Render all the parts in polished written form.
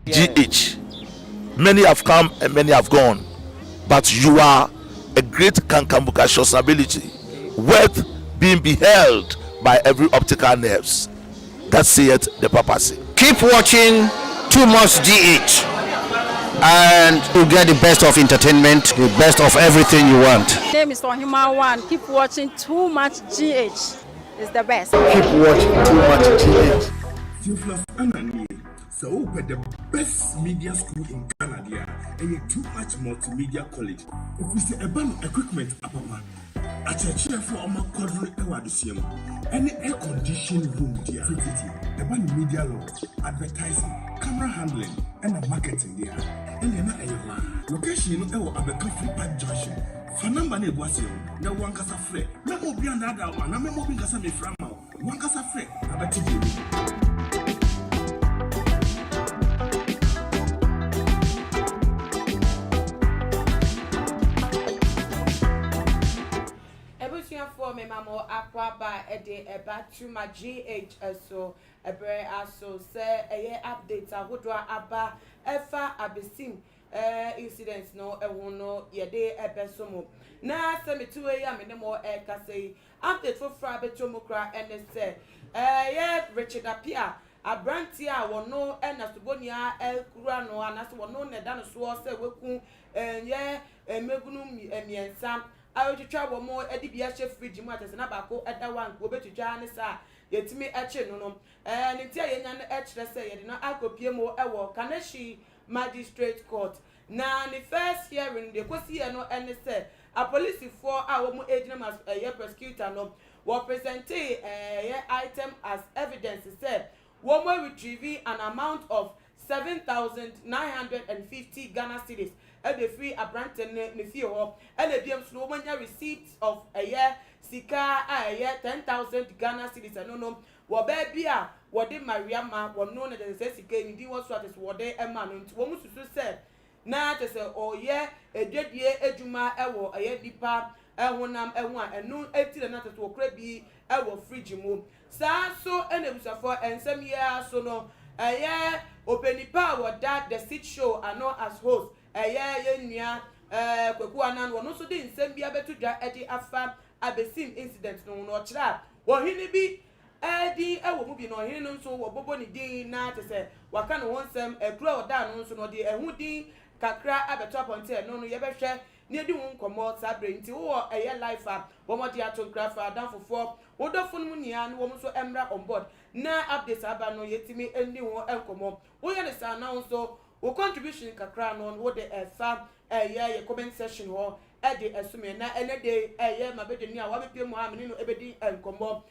GH. Many have come and many have gone, but you are a great Kankamuka ability, worth being beheld by every optical nerves. That saith the papacy. Keep watching Too Much GH, and you get the best of entertainment, the best of everything you want. My name is Ohima One. Keep watching Too Much GH. It's the best. Keep watching Too Much GH. So open the best media school in Canada and a Too Much Multimedia College. If we say about equipment, a church for a quadruple ewadisium, any air conditioned room, dear, about media law, advertising, camera handling, and the marketing there. And then a location of a coffee park junction. For number ne was you, no one casa free. No more beyond that one, I'm moving casa me from one casa free. About you. For me, Mamma Aquaba, a day about Too Much GH, so a bread also say a year update. I would draw Abba Efa Abesim incidents no a wono ye day a besomo. Now, send me 2 a.m. in the more air say update for Frabe Tomokra and they say, yeah, Richard Apia. A brantia will know and as to Bonia El Curano and as one known that Danosaur say Woku and yeah, and Megunum and Sam. I will travel more at the BHF fridge matters and abaco at that one go to Janisa. Yet me at Chenum and Italian and H. Say, I did not alcohol PMO ever Kaneshi Magistrate Court. Now, the first hearing, the Kosia no and said a police 4 hour agent as a year prosecutor no will present a item as evidence. Said one more retrieving an amount of 7,950 Ghana cedis. And the free a brand and Nifio, and the BM slow receipts of a year, Sika, a year 10,000 Ghana cedis. And no, what baby are, what did Mariama, what known as the Sika, in the was what is what they a man, and one who said, now to say, oh, yeah, a dead year, a Juma, a year deeper, a one, and noon 18 and not to a crabby, a free Jimu. So, and it was for and some years so no, a year, open the power that the seat show are not as host. Nya Kwekuanan was also in Sambia Betuja Eddie Afa Abesim incident no chra. Well, he be Eddie, I will move in on him so what Boboni Dean now to say, what kind of one some a crow down so no dear and woody Kakra Abatop on tail no yabesha near the womb come out Sabrin to a year life up, one more dear to craft down for 4. What the phone Munian woman so Emra on board. Now updates Abano yet to me and new Elcomo. We understand now so. O contribution kakra no wo de efa ye comment section ho e de assume na ene de ye mabedi ni a wa bepie mu amini no ebedi enkomo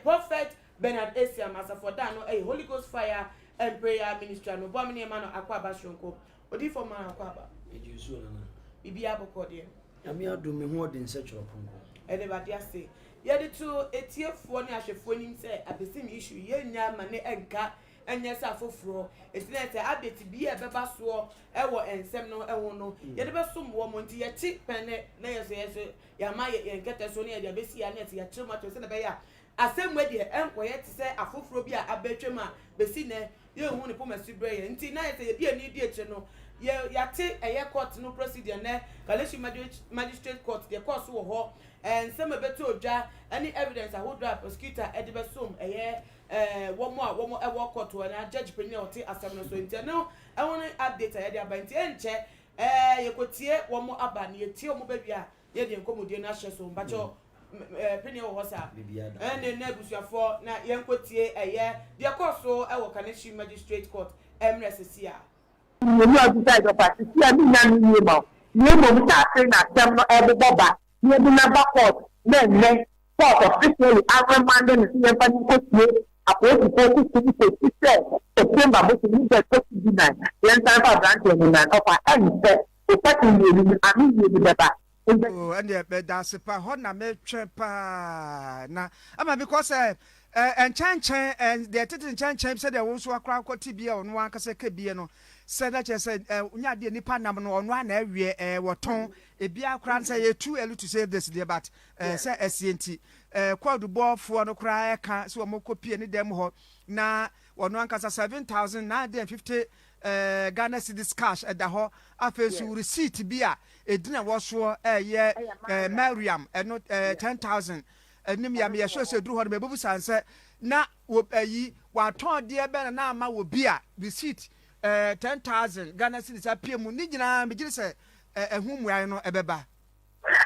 Prophet Bernard Esia Masafo da no Holy Ghost fire and prayer ministry no bo amini ma no akwaba shonko odi for man akwaba ejusu na bibia bokode ami adu me ho de nsechro ponko e de bade ase ye de to etiefo ne ahwefo nim se abesim issue ye nya ma ne enka enya sa foforo etinete update bi e beba so e wo ensem no e wo no ye de besom wo mo nti ye ti pene na ye so ya ma ye nkete so ne ye besi ya net ye chima to se na be ya asem we de enkoye ti se afoforo bi a abetwem a besi ne ye hu ne pomasi bre ye nti na ye se ye bi ani di eche no ye ya ti eye court no procedure ne Kaleshi Magistrate Court de course wo ho ensem beto odwa any evidence a hodra prosecutor e de besom eye one more a walk or to an judge penalty as I'm so internal. I want to update a idea by intent. You could see one more aban, you tell me, baby, you didn't come with your national so, but your penny was up. And the nebus you for now, young could see a year. The course so I will Kaleshi Magistrate Court, MRSCA. You know, beside of us, see, I mean, you know, saying that some every baba, you have never fought, then, sort of officially, I'm reminding the CM Apoi to September most of the 29. Then time for branch and of any set. The second year, I mean, you the back. Oh, and that's a pa hona me trepa na. Ama because and chan and the attendant chan said there was a crowd tibia on one caseke no. Said that said, Unya de nipa nam no on one area waton a bia cran say too early to say this dear but say SCNT. Quad the ball for no cry can't so more copy any demo na one one casa 7,950 Ghana cedis cash ɛda hɔ afei so receipt bi a ɛdina wɔ soɔ ɛyɛ Mariam ɛno 10,000 ɛnim ya me yɛhwɛ sɛ duru hɔ no bɛbubu sansɛ na ayi watɔn deɛ bɛn na ama wɔ bi a receipt 10,000 Ghana cedis apie mu ne nyinaa megye sɛ ɛho mmuae no ɛbɛba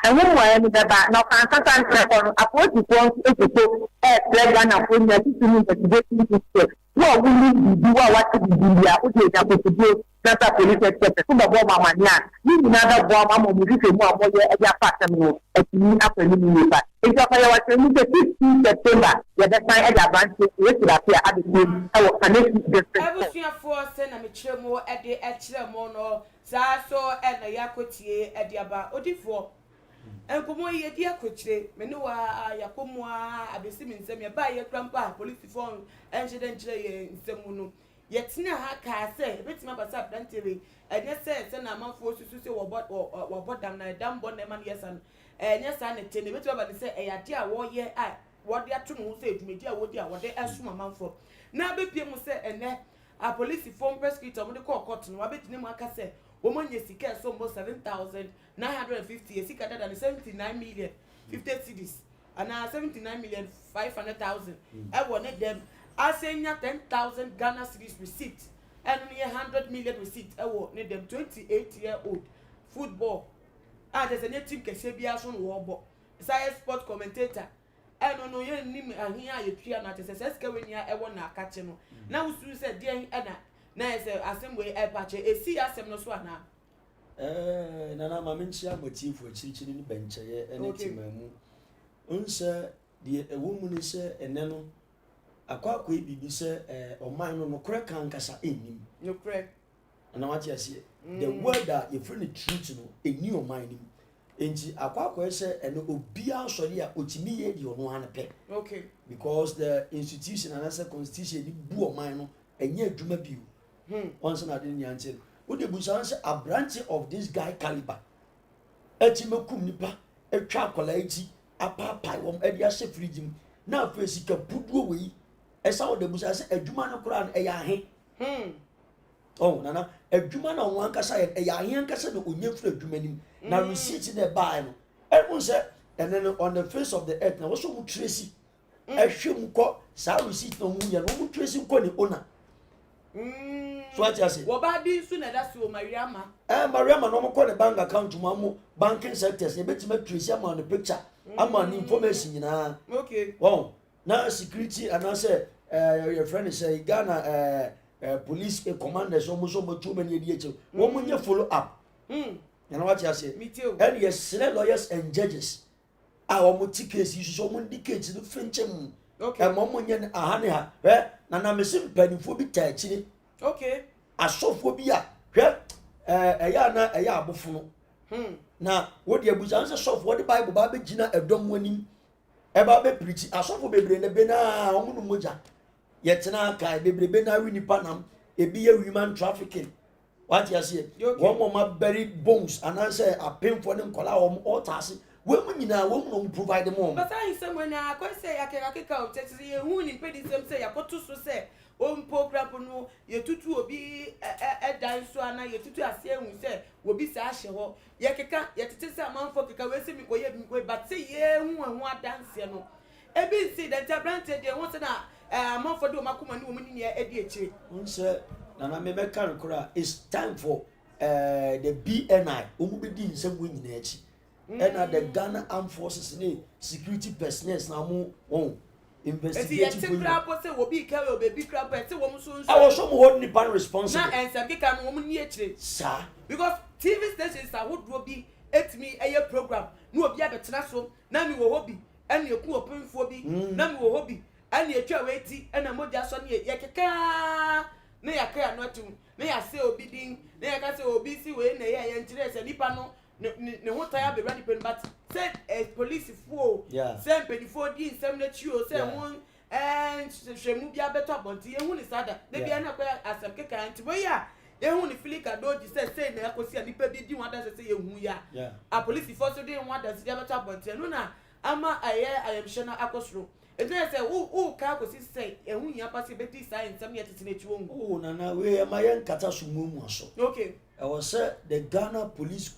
ɛho mmuae no bɛba na ɔkankasa ntrɛ kɔ no apolisifoɔ nso ɛkoko ɛɛtrɛ Ghanafoɔ nyina titi mu investigation system wo a wuli bibi wo a wate bibi a wode agya kotoduro na sa police headquarters so bɛbɔ ma amane a ne nyinaa bɛboa ma ma ɔmo hwehwɛ mu a wɔyɛ ɛde afa asɛm no atumi afa ne mu nipa nti ɔfa yɛ wɔkyerɛ mu sɛ 15 September yɛbɛsan ɛde aberante yɛsirafe a abɛsie ɛwɔ Kanesi district abusuafoɔ sɛ na mekyerɛ mu ɛde ɛkyerɛ mu no saa so ɛna yɛakɔtie ɛde aba odifoɔ enkomo ye di akokyire me ne wa yakomo a abesi mi nsɛm yɛ ba yɛ krampa polisifoɔ ɛnhyɛ dɛ nkyerɛ yɛ nsɛm no yɛtena ha kaa sɛ betima basa plantere ɛnyɛ sɛ na amanfoɔ susu sɛ wɔbɔ dam na dam bɔ na ma no yɛsa no ɛnyɛ saa ne te ne betima ba ne sɛ ɛyɛ ade a wɔyɛ a wɔde ato no ho sɛ edwumadi a wɔdi a wɔde ɛsom amanfoɔ na bepie mu sɛ ɛnɛ a polisifoɔ prosecutor mo de kɔ court no wabɛtene mu aka sɛ woman ye sika so mo 7,950 ye sika dada 79 million 50 cedis ana 79 million 500,000 e won them asenya 10,000 Ghana cedis receipt and 100 million receipt e won them 28-year-old football and there's a team kese bia so no wo science sport commentator and no ye nim ahia ye tua na te se sika wenia e won na akache no na usu se de na na ese assembly epache esi asem no so ana nana ma menchia motifu achirichiri ni bencheye ene timamu unse de ewomu ni se ene no akwa bibi se oman no nokre kankasa enim nokre na wati ase the word that you free the truth no eni oman nim enti akwa se ene obia sori a otimi ye di ono ane pe okay because the institution and as a constitution di bu oman no enye adwuma biu once na den yanche wo de busan se a branch of this guy caliber etimekum nipa etwa akola eti apapa wom edi ase fridge na afesi ka buduo we esa wo de busan se adwuma no kora e ya he oh nana adwuma na won ankasa e ya he ankasa na onye fura adwuma nim na receipt na buy no e se and then on the face of the earth na wo so mu tracy ehwem ko sa receipt no mu ye no mu tracy ko ni owner so what you say? What bad be soon that's so Mariama? Mariama no call the bank account to mamu banking sectors. You bet me trace am on the picture. I'm on information na. Okay. Oh, now security and I say your friend say Ghana police commanders almost over too many years. One you follow up. You know what you say? Me too. And yes, lawyers and judges. Our tickets you should indicate the French. Okay. And mom yen ahane ha. Na me sim panifo bi taachiri. Okay. Asofo bi a hwe eya na eya abofo na wo de abusan se sofo wo de bible ba be gina edom wanim e ba be preach asofo bebre na be na omu no moja yetena kai bebre be na wini panam ebi ye human trafficking what you say one more bury bones and I say a pain for them kola all tasi we mu nyina we mu provide them but I someone na ko say akeka o tete ye hu ni pedi sem say yakoto so say program no ye tutu obi dan so ana ye tutu ase ehun say obi sa ahye ho ye keka ye tete say amanfo keka we se mi ko ye mi ko but say ye hu adanse no ebi si the brand de won say na amanfo de o makoma ni o muni ne edi ekire unse na me be kan kura it's time for the BNI omu be di nsem wo nyina echi and the Ghana Armed Forces ni security personnel na mo won investigative for you. Say will be carry baby crab say wo so I was some hold ni pan responsible. Na ensem keka no wo ni ekire. Sir. Because TV stations are would be etimi eye program no obi abetena so na mi wo hobi ene eku openfo bi na mi wo hobi ene etwa weti ena modia so ne ye keka na yakra no atum na ya say obi din na ya ka say obi si we na ye ntire se nipa no ne ho tire be ready but say police fo say pedifo di nsem na chiwo say won hwemu bia beto abonti ehun ni sada de bia na kwa asem keka nti boy ya ehun ni filika doji say na akosi anipa bi di wada say ehun ya a police force dey wada say beto abonti no na ama aye ayemhye na akosoro It is say who car go say who ya pass beti sign some yet in it won. Oh nana we am ayen kata sumumu aso. Okay. I was say the Ghana police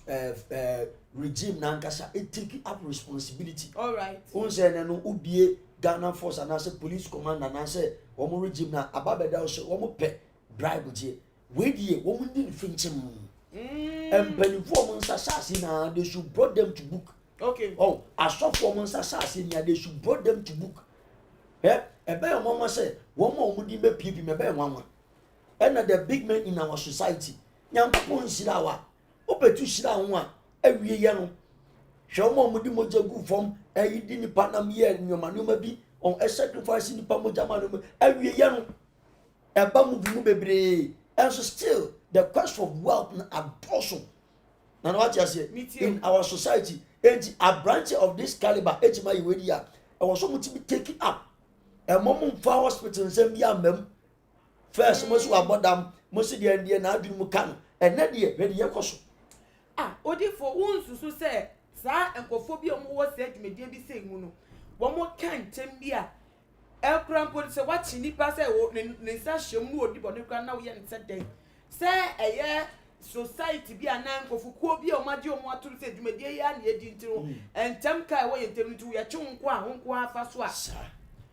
regime nankasa it take up responsibility. All right. Won say na no ubie Ghana force and say police commander na say womo regime na ababeda o say womo pe bribe je. We die womo ndi finchim. Empanifo mo nsasasi na they should brought them to book. Okay. Oh, asofo mo nsasasi na they should brought them to book. Ebe your mama say womo omudi be pipi me be nwanwa. And the big men in our society. Nyankopon nsira wa. Opetu shira ho a awie ye no. Hwe mo omudi moja gu fom eyidi ni panam ye nyoma nyoma bi on a sacrifice ni pa moja ma no awie ye no. Eba mu bi mu bebre. And so still the quest of wealth and abortion. Now what you say in our society, a branch of this caliber, ejima iwedia, I was so much to be taken up. A moment for hospital and send me a mem. First, most were about most of the Indian Adumukan, and then the ready your cost. Odi for wounds to say, sir, and cophobia more said me, dear be saying, Muno. One more kind, Tembia. El Crampon say what she need pass a Nisa Shamu, the Bonica now yen said day. Say a year society be an uncle for Kobi or Madio want to say to me, dear, and ye didn't and Temka away and tell me to your chum qua faswa.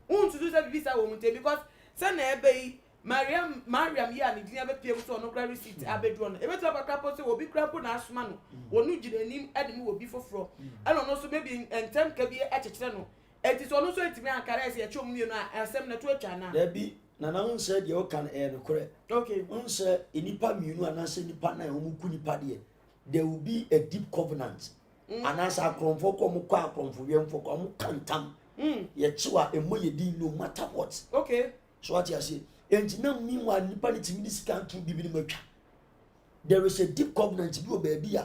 Want to do that visa woman because San Abbey, Mariam, Yan, it never appears on no receipt, Abedron. Every time a couple will be crampon as man, or new name Adam will be for fro. I don't know, so maybe and Temka be at a channel. It is also to me and caress your chum, you know, and send the to China. There be Nana said you can air the correct. Okay. Say inipa minu and answer the partner who kuni paddy. There will be a deep covenant. And as I come for Komuka, come for them for Komukantam. Yet a moye di no matter what. Okay. So what you say? And now meanwhile, Nipanity in this country be much. There is a deep covenant to do baby.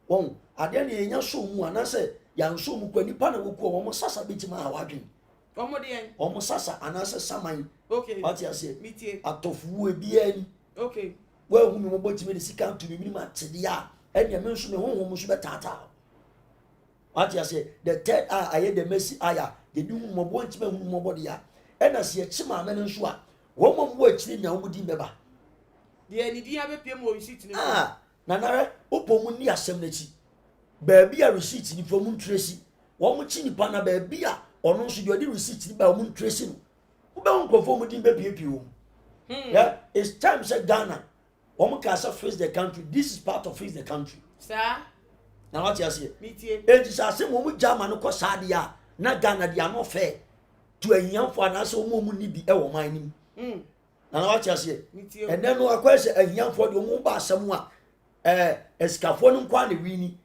Oh, I then you show me and I say, Yan show me when Nipana will call almost Sasa bit my wagging. Almost Sasa and I say, Samai. Okay. What you say? Meet you. At of who be any. Okay. Well, whom you want to see count to be minimum to the yard, and you mention the home should be tata. What you say? The third eye, I had the messy eye, the new more to me more body, and I see a chima men and shua. Woman works in your wood in Beba. The idea of a PM or receipt. Nana, open near assembly. Baby, a receipt in for Moon Tracy. One much in Pana baby, or no, should you receipt by Moon Tracy? Who don't conform with him, baby. Yeah, it's time to Ghana. One can face the country. This is part of face the country. Sir, now what you say? meet you. It is a same woman German who cause Sadia. Not Ghana, they are not fair to a young for an answer woman need be ever mining. Now what you say? Meet you. And then no question a young for the woman somewhere. Escafonum quani winnie.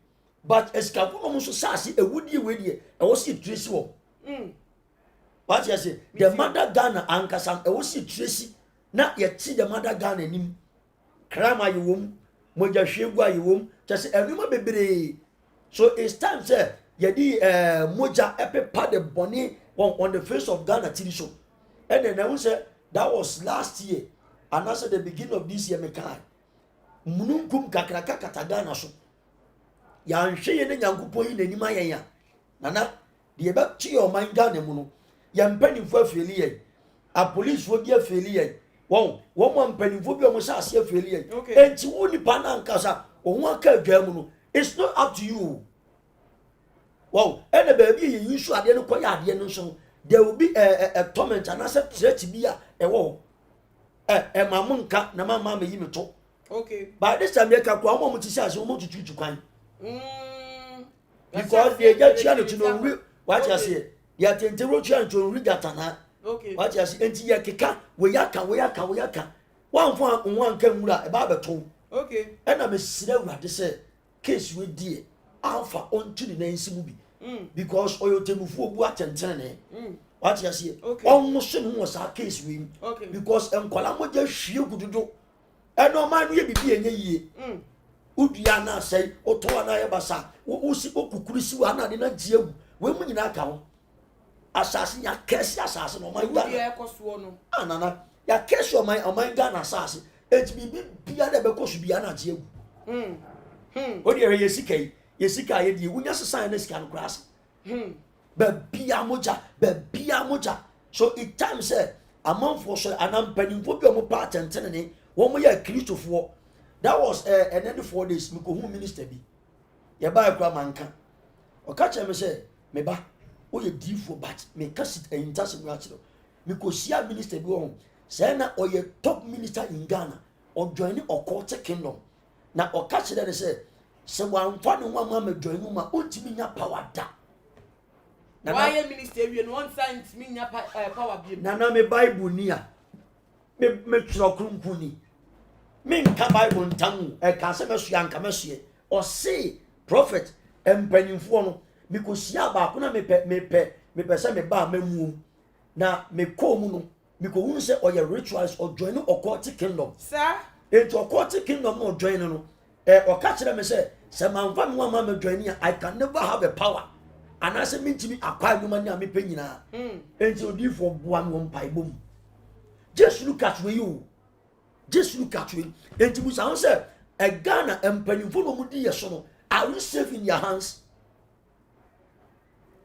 But Escafonum so sassy, a woody with you, I was it Tracy. What you say? The mother Ghana Ankasan, I was it Tracy. Not yet see the mother Ghana in him. Krama you womb, Moja Shigua you womb, just every baby. So it's time, sir. Yadi Moja Epe Pad Bonnie on the face of Ghana TV show. And then I will say that was last year. And also the beginning of this year, Mekai. Mununkum Kakraka Katagana so. Yan Shay and Yankupo in the Nimaya. Nana, the about Chi or Mine Ghana Muno. Yan penny for failure. A police would be a failure. One penny for be almost as a failure. Okay. And to only Panankasa or one car German. It's not up to you. Wow, and the baby you should have no quiet, so there will be a torment and I said, to be a war. A mamunka, na mamma may you talk. Okay. By this time, they can come home to say, so much to kind. Because they they get channel to know what you say. You are to road to read that. Okay. What you say, and Yaka, we yaka. One for one came about a tone. Okay. And I'm a slow to say, case with dear Alpha on to the name movie. Because oil table for what and ten. What you say? Okay. Almost was our case with Okay. because Colamo just shield to do. And no man will be a ye. Udiana say, Otoana Basa, Usi Okukurisiwana did not deal women in account. Assassin, ya curse assassin on my God. Anana, ya curse on my gun assassin. It's be other because you be an adjeu. What do you say? Yesika, you win just sign this can grass. bebia moja so it time say amanfo so anam panimfo bi omo pa atentene ne wo mo ya kristofo that was another 4 days me ko hu minister bi ye ba akura manka o ka che me say me ba o ye difo but me ka sit entase me achiro me ko sia minister bi won say na o ye top minister in Ghana o join the occult kingdom na o ka che de say se wan fa ne wa ma join mu ma o ntimi nya power da why minister we no one sign me nya power bi na me bible ni a me tro krunkuni me nka bible ntamu ka se me so anka me so o say prophet empanimfo no me ko sia ba ko na me pe se me ba mamuom na me ko mu no me ko hu se o ye rituals or join no occult kingdom sir into occult kingdom no join no o ka kire me se manfa me wa ma join I can never have a power and I say mintimi akwa no mani ame pe nyina enti odi for boa no mpai bom just look at you enti musa won say e Ghana empanimfo no mu di yeso no are we safe in your hands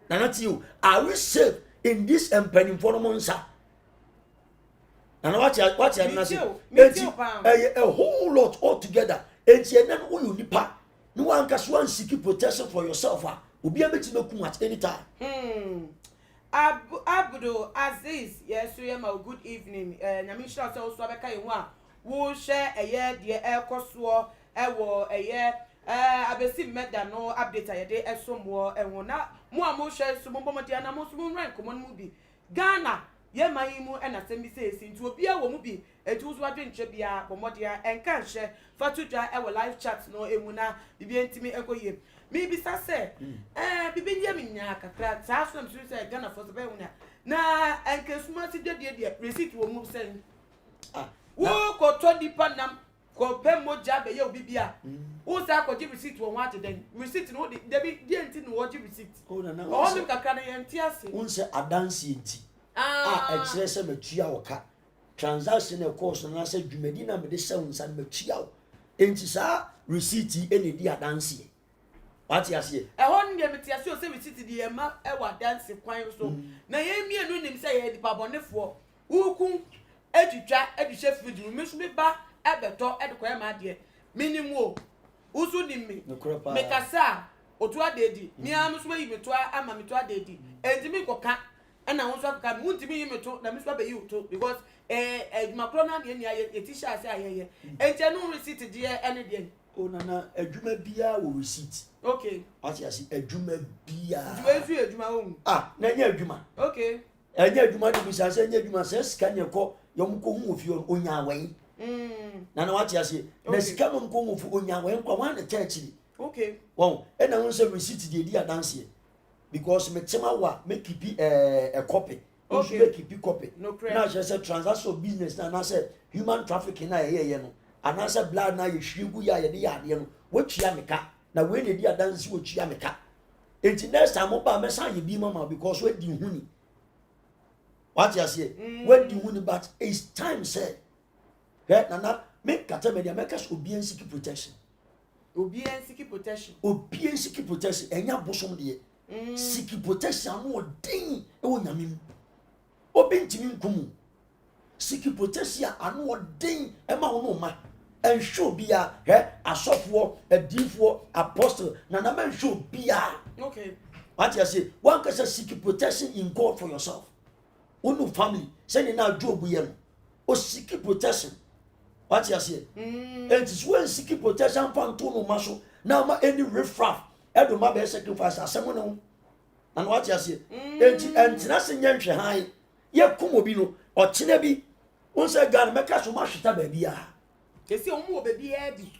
nanati you are we safe in this empanimfo no monsa and what you na say a whole lot all together enti enen wo you nipa no one can one seek protection for yourself obi abeti mekum at any time Abdul Aziz yes we ma good evening nyame sure say so abeka ye ho a wo share eye de ekoso ewo eye abesi meda no update ayede esomo enwo na mo share so mo de na mo so mo rank mo mu bi Ghana ye mayimu na sembi say nti obi awo mu bi etu so adwenche bia bomodea enka hye fatudwa ewo live chat no emu na bibia ntimi ekoye mi bi sa se bibi nya mi nya kakra sa so am say Ghana for be wona na enka suma ti de receipt wo mu sen wo ko to dipa nam ko pe moja be ye obi bia wo sa ko give receipt wo want den receipt no de bi de enti no wo give receipt o na o mi kakra na ye nti ase won se adanse enti exercise se matua wo ka transaction e course na se dwumadi na me de se wonsa matua wo enti sa receipt eni di adanse what you say ho ndie metiase o se receipt di e ma e wa dance kwan so na ye mienu nim se ye di pabonefo ukun edwitwa edwhye fridge me so me ba ebeto edko e ma de minimum usu nim me kasa otu adedi mi am so yi meto ama meto adedi entimi koka na won so ka mu ntimi yi meto na me so ba yi uto because makro na de ni aye etisha ase ayeye ente no receipt de ene de o na adwuma bia wo receipt okay what you say adwuma bia adwuma wo na nya adwuma okay enya adwuma de bisa se enya adwuma se sika nye ko yom ko hu ofio onya awen na what you say na sika no ko hu ofio onya awen kwa wan na church ni okay wow and na won say receipt de di adanse because me tema wa make keep a copy okay make keep copy no na say transaction business na say human trafficking na ye no ana say blood na ye hwigu ya ye de ya de no wotua meka na we ne di adanse wotua meka enti next time mo ba me san ye bi mama because we di huni what you say we di huni but it's time say right na make kata media make us obi seek protection enya bosom de seek protection no odin e wo nyame mu obi ntimi nkumu seek protection anu odin e ma wo no ma en show bia asofo adifo apostle na man show bia okay what you say one can seek protection in God for yourself unu family say na job ye no o seek protection what you say and it's when seek protection from to no maso now ma any riffraff edo ma be sacrifice asem no and what you say and na se nyanhwe han ye kum obi no o kina bi won say gan meka so ma hweta ba bia esi o mu obi e bi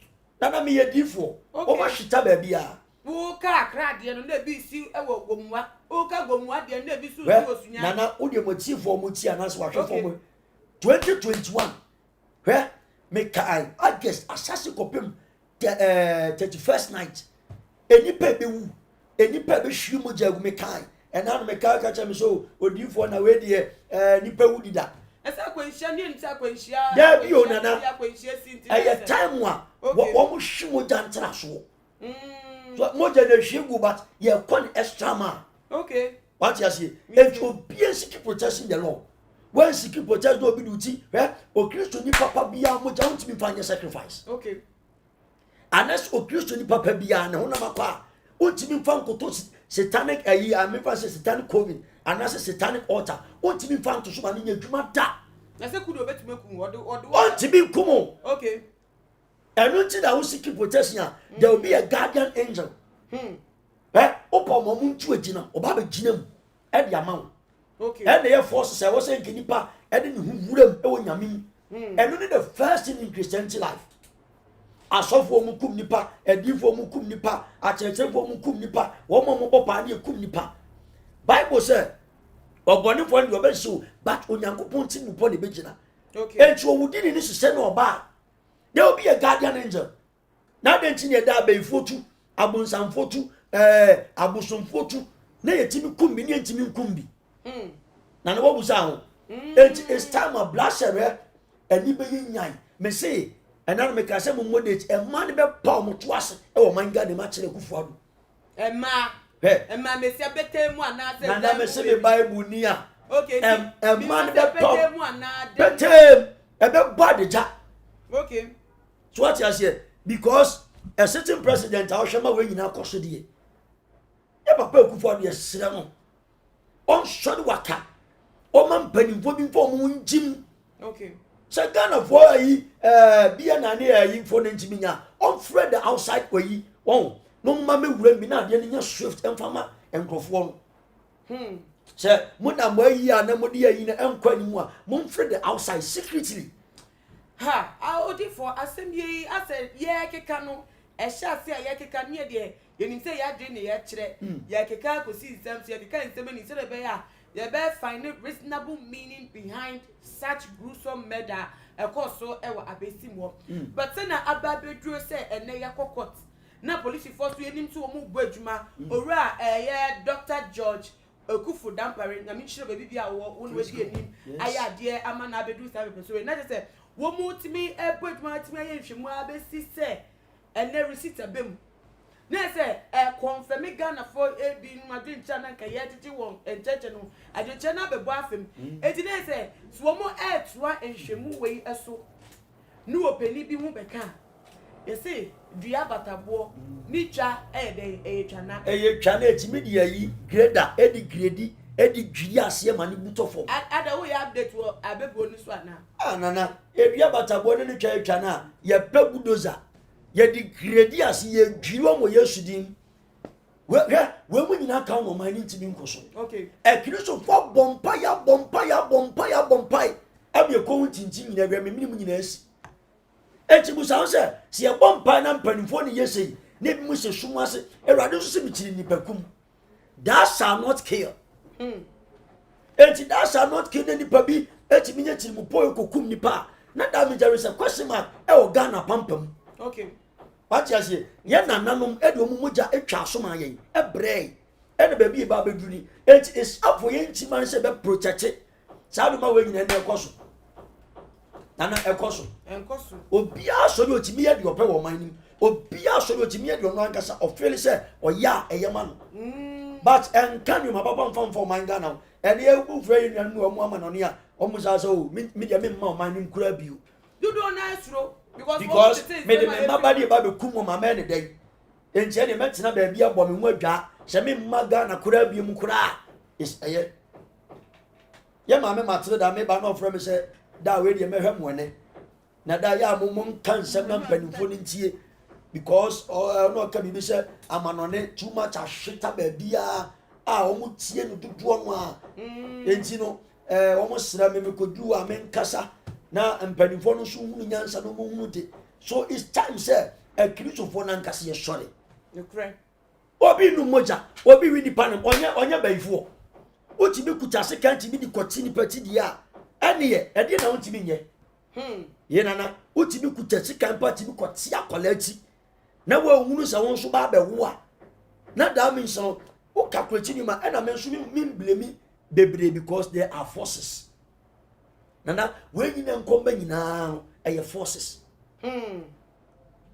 na me ye difo o ma hweta ba bia wo ka akra de no na bi si e wo gomwa o ka gomwa de na bi su osunya na wo de motifo mo ti anase wa hwefo mo 2021 where make I guess assassin kopem 31st night enipa bewu enipa be hwi mo jagu me kai ena no me kai ka chame so odifo na we de nipa wudida esa kwenhia ni nta kwenhia da bi o nana kwenhia sinti e time wa wo mo hwi mo jantra so so mo je na hwi gu but ye kon extra man okay What you say? If you be a seeking protection the law, when seeking protection will be duty, o Christian ni papa biya mo ja untimi fa sacrifice. Okay. Unless o Christian ni papa biya na hona makwa, untimi fa nkoto satanic ayi, I mean satanic covid, and as a satanic altar, untimi fa nto so ma nya dwuma da. Na se kudo betumi kum odo. Untimi kumo. Okay. And until that was seeking protection, there will be a guardian angel. Opa momuntu agina, oba be ginam, e de amount. Okay. And the air force say was saying kinipa, e de hu wuram e wo nyame. And only the first thing in Christianity life. Asofo mu kum nipa, edifo mu kum nipa, achechefo mu kum nipa, wo mo popa na kum nipa. Bible say, oboni fo ndi obeso, but onyankopon ti mu po ne begina. Okay. And so wudi ni sese na oba. There will be a guardian angel. Now then tin da be fotu, abunsan fotu, abusun fotu, na yetimi kumbi ni yetimi kumbi. Na no busa ho. It's time of bloodshed and ibe nyai. Me say, and now make asem modage e man be pa mo to ase e wo man gade ma kire kufuado. Emma me se bete mu ana se. Na me se me Bible ni a. Okay. Man be pa mu ana de. bete e be body ja. Okay. So what you say? Because a certain president, I shall we in our custody. Ya papa kufuado ye sira no. On shod waka. O man penim fo bi fo mu njim. Okay. So Ghana for yi bia na ne yi fo ne njimi nya. On Fred the outside kwa yi. Oh, no mama wura mi na de nya swift emfama enkrofo no. Say mo na mo yi a na mo de yi na enkwa ni mu a mo Fred the outside secretly. Ha, I odi for asem ye ase ye keka no e sha se ye keka ne de ye nim se ya dwe ne ye kire ye keka ko si nsem se ye keka nsem ni se be ya ye be find reasonable meaning behind such gruesome murder e ko so e wa abesi mo but say na ababeduro say ene ye kokot na police force ye nim to o mu bu adwuma owura ye Dr. George Okufu Dampare na mi chire be bibia wo won we di enim aya de ama na abedu sa be so na say wo mu timi eboduma timi aye nhwemu abesi se ene receipt abem na se confirm Ghana for ebi madin chana ka ye titi won encheche no ajeche na bebo afem eti na se so wo mu etwa nhwemu wei eso nu openi bi mu beka yesi dua batabo ni twa de twana Twana etimi de yi grader edi gredi edi dwi ase ma ne butofo ada wo ya update wo abebo ni so ana nana edua batabo ne twana ye pegudoza ye di gredi ase ye dwi wo mo yesudin we mu nyina ka no man ntimi nkoso. Okay. Kristo fo bompa abi ko ntintin nyina gwa me minim nyina asi etibu sanse si e bompa na mpanifo ne yesei ne bi mu se sumu ase Awurade so se bitiri nipakum that shall not kill. Enti that shall not kill nipa bi etimi nya tiri mu poe kokum nipa na da me jare se question mark e o Ghana pampam. Okay. What you say? Ye nananom e de omu moja etwa asoma yen e brei e de ba bi ba beduni it is up for yen ti man se be protect sa do ma we nyina na ekoso nana ekoso enkoso obi asori otimi ye de ope wo man nim obi asori otimi ye de no ankasa ofele se oya eyema no but en kan you mababa mfam for man Ghana and ye bu frey nanu omu amano ne a omu sa so me de me ma man nim kura biu you do na esro because me de me mabadi ba be kum ma me ne dey enti e de metena ba bia bo me mu adwa se me maga na kura bi mu kura is eye ye ma me matre da me ba no frɛ me se da we de me hwɛ mo ne na da ya mo kan se na mpanifo ne ntie because no ka bi se amanone too much ashita ba bia a o mu tie no dodo no a enti no o mo sra me kodu a me nkasa na mpanifo no so hunu nyansa no mo hunu de so it's time say a Christopher na nkasa ye sori okay obi nu moja obi wi nipa no onye baifo o ti be kuta se kan ti bi di kwati ni pati dia ene e de na o ti bi nye ye nana o ti bi kuta se kan pati bi kwati akola ati na wo hunu se won so ba be wo a na da mean so o calculate ni ma e na me so mi blame bebre because there are forces nana we nyina nkomba nyina e forces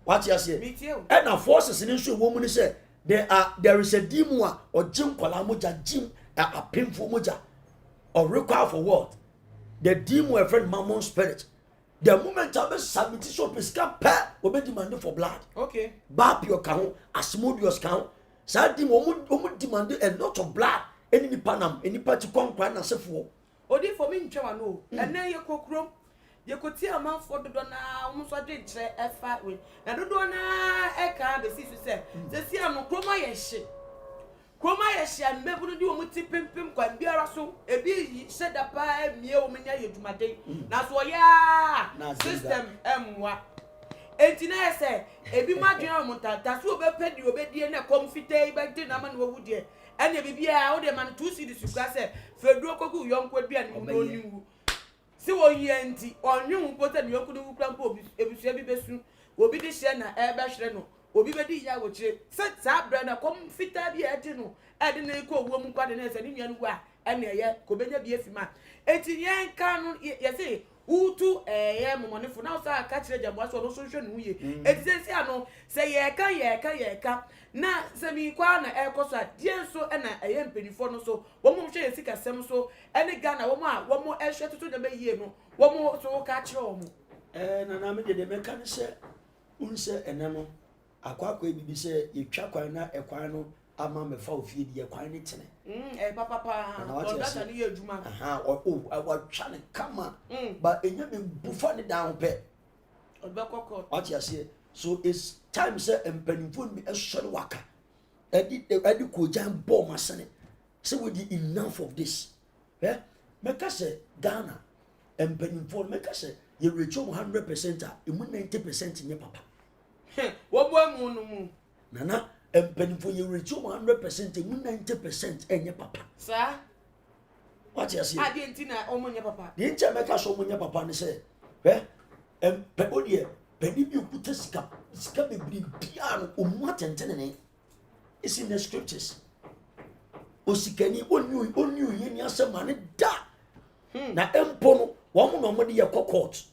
what you say and na forces ni so wo mu ni say there is a demon or jim kola moja jim a painful moja or require for what the demon a friend mammon spirit the moment I be submit so pesca pair will be demanded for blood okay bap your count asmodeus count sad demon demanded a lot of blood any panam any party conquer and as for odi for me ntwa no ene ye kokrom ye koti amanfo dodo na umso adwenkyere efa we na dodo na e ka be si se se anu kroma ye hye amebunu di omuti pimpim kwa biara so ebi yi sheda pa emie o menya yedumade na so ya system emwa entina ese ebi madwen omuntata so obepedi obedie na komfite ibedi na ma na wudie ene bibia o de man 2 cedis sukra se feduo koku yonko dua ni no niwu si wo yie nti onwun pota ni yonko ni wukra mpo ebusua bi besu obi de hye na ebe hwere no obi bedi ya wochire set sa bra na komfita bi edi no edi na iko owo mu kwade na ese ni nua nu a ene ye ko benya bi efima enti yen kan no ye se utu ye momonefo na so aka kire jabo so no so hwe no ye enti se ano se ye ka na se mi kwa na ekoso a die so na eye mpenifo no so wo mo hwe ye sika sem so ene Ghana wo mo ehwe tutu de be yie no wo mo so ka kire wo mo na me de me kan se unse ene no akwa ebibi se yetwa kwan na ekwan no ama me fa ofie die kwan ne tene papa on that ni aduma wa twa ne kama but enya me bufa ne down pe odbekoko what you say so it's time say empanifo mi esori waka edi ko jan bo masene say we di enough of this make say Ghana empanifo make say you reach 100% emu 90% nye papa wo bo mu no mu nana empanifo you reach 100% emu 90% enye papa sa what you say adi na omunye papa di nche make so omunye papa ne say odie pedi bi okuta sika bebri biano omu atentene ne is in the scriptures osikani onu yeni asema ne da na empo no wo no mo de ye court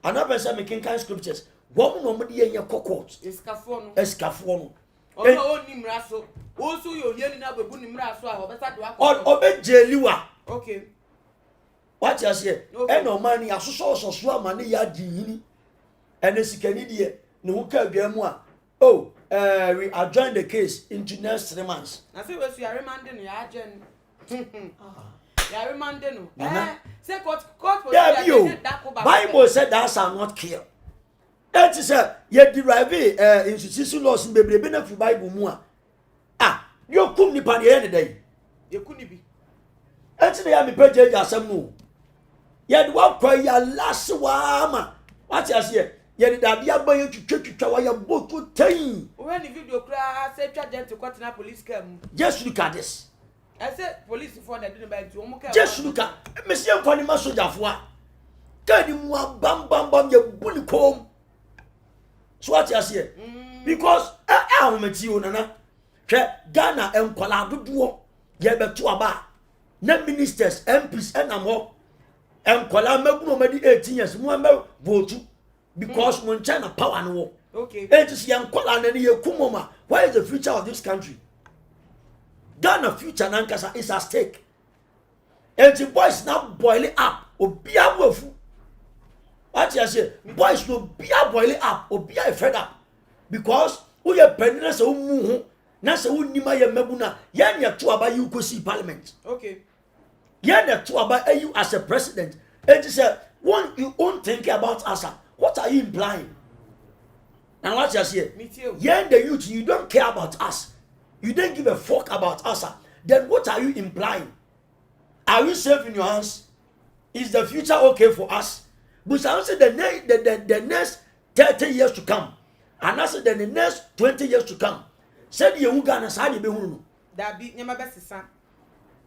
another say me kan scriptures wo no mo de ye court escafo no oni mraso o so yo yeni na bebu ni mraso a obesa do akọ obejeliwa okay what you say e no man ya so amane ya di yini ene sikani de ne ho ka adwamu a we adjourn the case into next 3 months na say we su ya remanding ya agen ya remanding say court yeah, Bible said thou shalt not kill. That is ye derive institution laws in bebrebe na fu Bible mu a you kum nipa de ene dey ye kuni bi enti na ya me page asem no ye de wa kwa ya last wa ma what you say ye de da bia ba ye twetwa wa ya boto tan we ni video kra say twa gent court na police cam just look at this I say police for the didn't buy to omuka just look at monsieur kwani ma soja fo a ka di mu bam ye buli kom so what you say because ahomati o nana hwe Ghana enkwala dodo ye beto aba na ministers MPs enamo enkwala maguno madi 18 years mu am vote because mon China power no okay it is enkwala na ye kumoma where is the future of this country Ghana future nankasa is at stake and the boys now boiling up obia wofu what you say boys no bia boiling up obia fed up because we are penina se umu ho na se unima ye mabuna ya nya to aba you go see parliament okay ya na to aba you as a president and say one you won't think about us what are you implying and what you say me too yeah the youth you don't care about us you don't give a fuck about us then what are you implying are we safe in your hands is the future okay for us but I say the next 30 years to come and I say the next 20 years to come said you Uganda say be hunu that be nyama besisa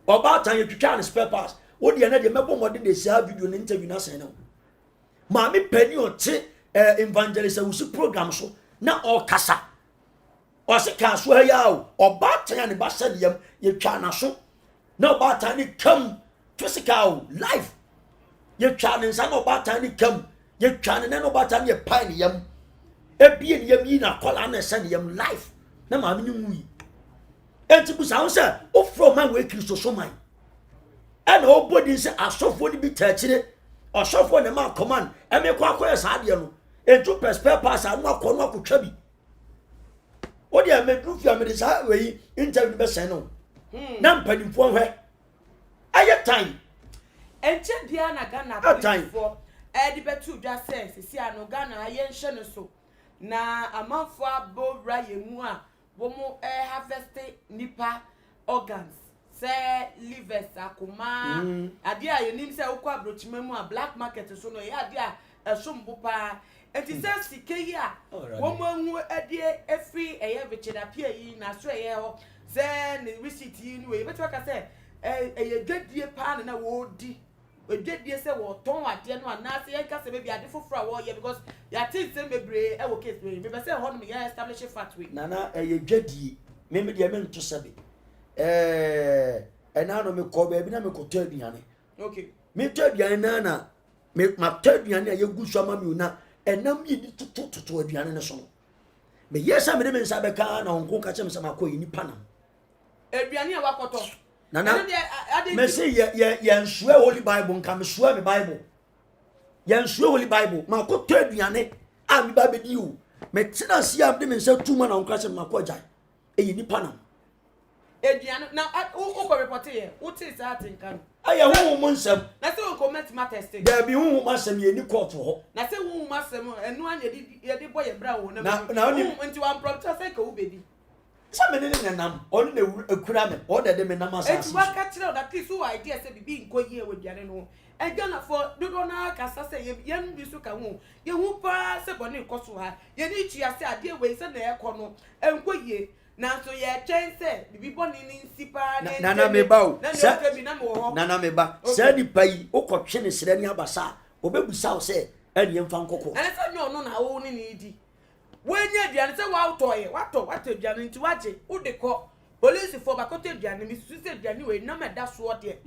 about time you twitwa spare parts what the na de mebo modern dey share video na interview na say no ma me pani o te evangelist awusu program so na all kasa o se ka so ya o oba tan ne ba said yam ye twa na so na oba tan ne kam physical life ye twa ne nsa na oba tan ne kam ye twa ne na oba tan ye pai ne yam ebie ne yam yi na kola na se ne yam life na ma me nwu yi enti busa say o from man we Kristo so man and o body say asofo ni bi taachire asofo ne ma command e me kwa kwa sa de no enti perspective pass anu akọ no akotwa bi o de amedru fi amede sa we interview be sen no na mpanimfo hwe aye time enche dia na Ghana for di betu dwa sense si ano Ghana aye nhye no so na amanfo abowra yemu a wo mo harvest nipa organs say livers akoma ade a yenim say wo kwa brochimemu a black market so no ya ade a esombo pa enti say sikeyi a wo mo hu ade efri bicheda pia yi na so ho say ne receipt yi ni we betu aka say dwadie pa na wo di dwadie say wo ton ade no na say yanka say be ade foforo a wo ye because ya tin say mebre e wo case we be say ho no me establish factory nana dwadie me de me nto sabe ena no me ko ba bi na me ko to aduane okay me to aduane na me ma to aduane a yegu so ama me una enam yi to aduane ne so me yesa me de me nsa be ka na onko ka chem sama ko yi ni panam aduane a wakoto nana me say ye nsue holy bible nka me sue me bible ye nsue holy bible ma ko to aduane a me ba be di o me tina si am de me nsa tuma na onko ka chem ma ko jai e yi ni panam aduane na o ko report here o ti sa atinkan aya hu mo nsam na se o ko met ma testing da bi hu mo asem ye ni court ho na se hu mo asem enu an ye di boy bra wo na oni nti wan prompt say ka wo bedi sa me ne nam oni na ekura me o de me nam asase eti waka kire that is who idea say bibi nko ye we duane no e Ghana for dodo na kasa say ye nbi so ka hu ye hu pa se boni nko so ha ye ni twa say ade we se na e ko no enko ye na so ye chense bibi boni ni nsipa na me ba o na me ba sa di pai o ko twe ne sere ni abasa obebusa o se eni emfa nkoko ana se nyo no na wo ni di wenye duane se wa utoye wato duane nti waje udeko police for bakote duane mi su se duane we na meda so de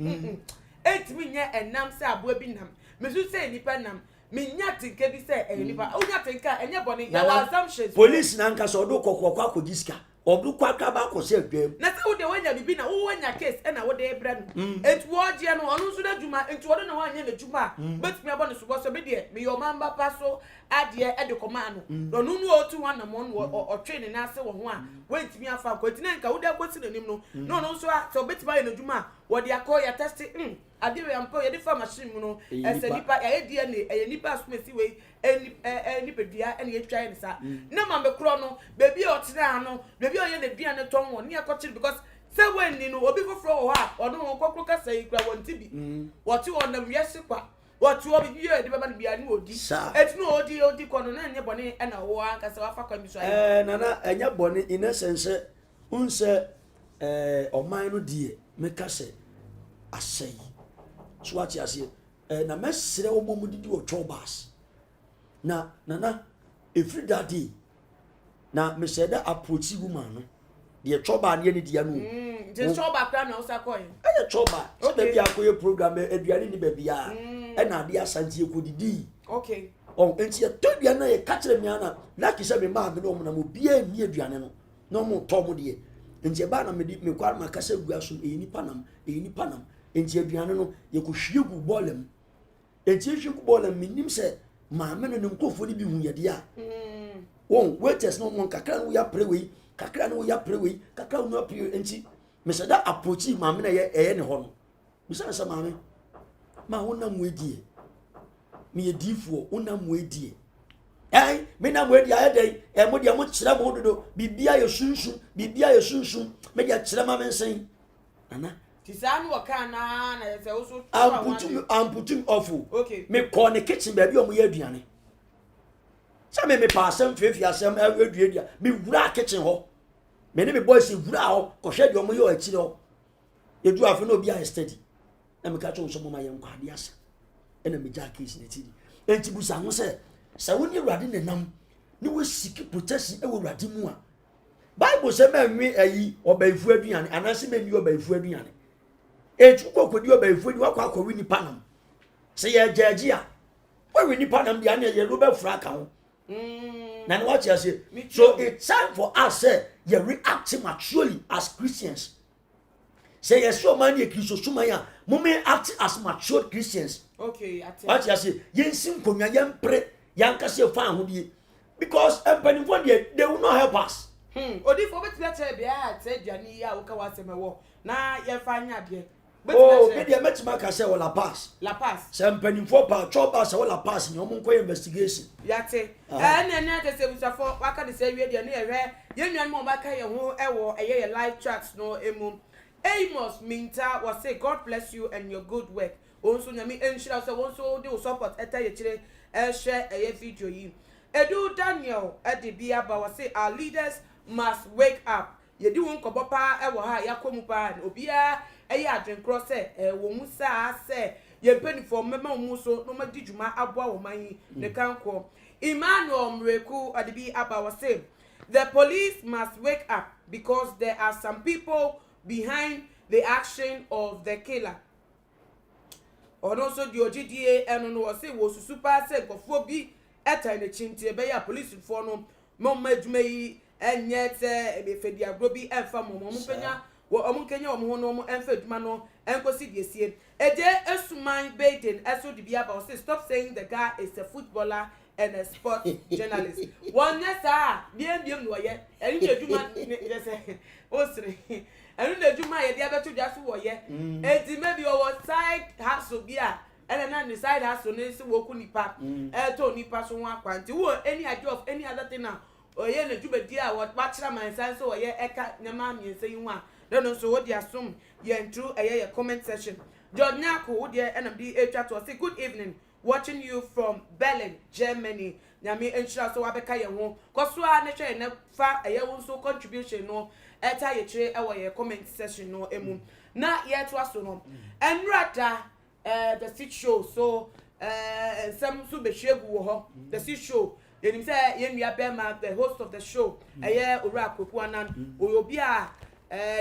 etimi nye enam se abo bi nam mi su se nipa nam mi nya tinke bi se nipa o nya tinka enye boni ya wa assumptions police na nka so do kokoko akodiska obu kwaka ba ko se adwam na se wo de wanya bibi na wo wanya case e na wo de ebra no enti wo je no onu so da djuma enti wo de na wanya na djuma betumi abo ne so bo so be de me yo mamba pa so ade e de koma no onu nu otu wana mo no o twene na se wo ho a wentimi afa ko enti na nka wo de akosi na nim no no so so betumi aye na djuma wo de akoya test ade we ampo ye de fa machine mu no ese nipa ye DNA ye nipa asumesi we eni pedua eni ye twa ye sa na ma me kro no bebi o tena no bebi o ye na dua ne ton won ne akochi because say when ni no obi foforo wo ha ono won kokro ka sai kra won tibi woti won na wiase kwa woti obi ye de baba ne bia ni odi eti no odi kono na nye bone e na wo anka se wafa kwa mi so ayi nana enya bone in essence unse oman no die me ka se asai so what you say na mesre wo momu didi wo chobas na every day na me said that approach woman no the choba na ni dia no the choba kra na usakoy aye choba so be bia koye program aduane ni be bia e na dia santie ko didi okay oh enti ya to bia na ye ka kire mi ana na ki se me ma be no mo na mo bia ni aduane no mo to mo de enti ba na me kwa ma ka se gua so e ni panam enti aduane no ye ko hwie gu bolem enti hwie gu bolem minim se maame no nkofo ni bi hu ye de a won waiters no mon kakra no ya prewe kakra no ya prewe kakra no apre enti me se da approach maame na ye ne ho no me se maame ma wona mu edie me ye difuo wona mu edie me na mu edie ayede mo de mo kira mo dodo bibia ye sunsun me de kira ma me nsen ana tisanu wakana na yese oso I'm putting awful okay me call the kitchen baby omo ye aduane sa me pass am fefi asem aduadia me wura kitchen ho me ne me boys wura ho ko hwe de omo ye akire ho edu afi na obi a steady na me ka cho so mama ye nkwa de asa e na me ja case na tidi enti busa ho se woni urade ne nam ni wo siki protection e wo urade mu a bible say me nwe ayi obaifu aduane anase me mi obaifu aduane etu kokodi obaifu ni wakwa akwa wini panam se ye jaji a wa wini panam dia na ye ro be fra ka ho na no watch say so it's time for us say you react maturely as Christians. Say yes, so many Christians, so many moment act as mature Christians. Okay, What you say? Yensim konya yem pray yankase fan ho die because empanifo they will not help us. Odi for betia che bia say duane ya wo ka wasemewo na ye fa nya de. Oh, me dey metima ka say La Paz. La Paz. Say empanifo pa choba say La Paz ni omo nko investigation. Yate. Na te say busafo waka de say wie de na ye ye nuan mo ba ka ye ho ewo eye live chat no emu. Amos Minta was say God bless you and your good work. Also nyame enhyira so wonso de support eta ye kire share a video yi. Edu Daniel Adibia ba was say our leaders must wake up. Ye di won kobo pa e wo ha yakomu pa obia e ya adwen cross e wo mu sa se ye penifo mema mu so no ma di djuma aboa wo man ne kanko. Emmanuel Mreku Adibi Aba was say the police must wake up because there are some people behind the action of the killer. Or also the OGDA and no say was super say gofo bi eta in the chintie be ya police for no mama dwumai enyet e fedi agro bi emfa momo penya wo omo kenya omo no omo emfa dwuma no enkosi die sie eje esuman Baden eso de bia ba say stop saying the guy is a footballer and a sport journalist. One yes biem no ye eni dwuma ye say osre enu na dwuma ye dia beto dwa so wo ye enti maybe our side hustle bia and na the side hustle ne se wo ku nipa to nipa so ho akwanti wo any idea of any other thing na oye na dwuma dia wo kira man san so oye eka nyama miense yi ho a no so wo dia som ye through ye comment section John Nyako wo dia NMD chat to say good evening watching you from Berlin Germany nyame enhyira so wabeka ye ho koso a ne hwe ne fa ye wo so contribution no eta ye kire e wo ye comment section no emu na ye to aso no enrada the seat show so some so be shegu wo ho the seat show ye nim say ye nua be ma the host of the show ye owura koku anan oyobi a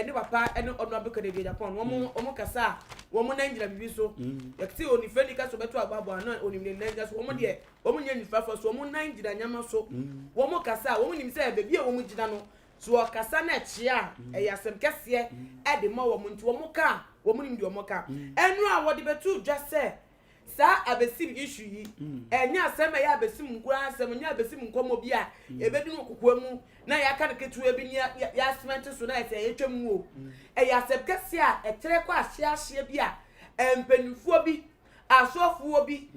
ni papa ene onu abekade de Japan omo kasa womo nangira bibi so yakti oni fedi ka so beto agbabo ana oni ne nangira so womo de womo nya nifa fo so womo nangira nyama so womo kasa womo nim say bebi e womo gina no so kasa na chia yasem kese e de ma womo nti womo ka womo nim de womo ka enu a wode betu just say sa abesim issue yi enya asem ya abesim nkura asem nya abesim nkomo bi a ebedi no kokwa mu na ya ka ketu ebi ni ya cement so na ese etwam wo ya asem kese a etere kwa ahia bi a empenfuo bi asofuo bi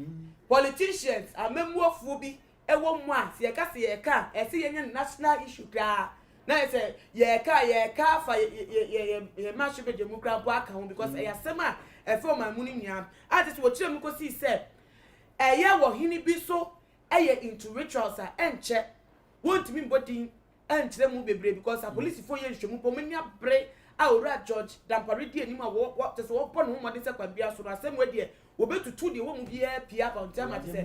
politicians amemuofuo bi ewo mu a se ka se ye ka ese ye national issue ka na ese ye ka fa ye match be democrat bo aka ho because ya asem a efo ma muni nia ati wo kire mu ko si se eye wo hini bi so eye into rituals a enche won't me body enche mu bebre because a police for ye nhwemu po mani abre awura George Dampare die nim a wo te so wo pon ho mode se kwa bia so asem we die wo betutu die wo mu bia pia ba ntama te se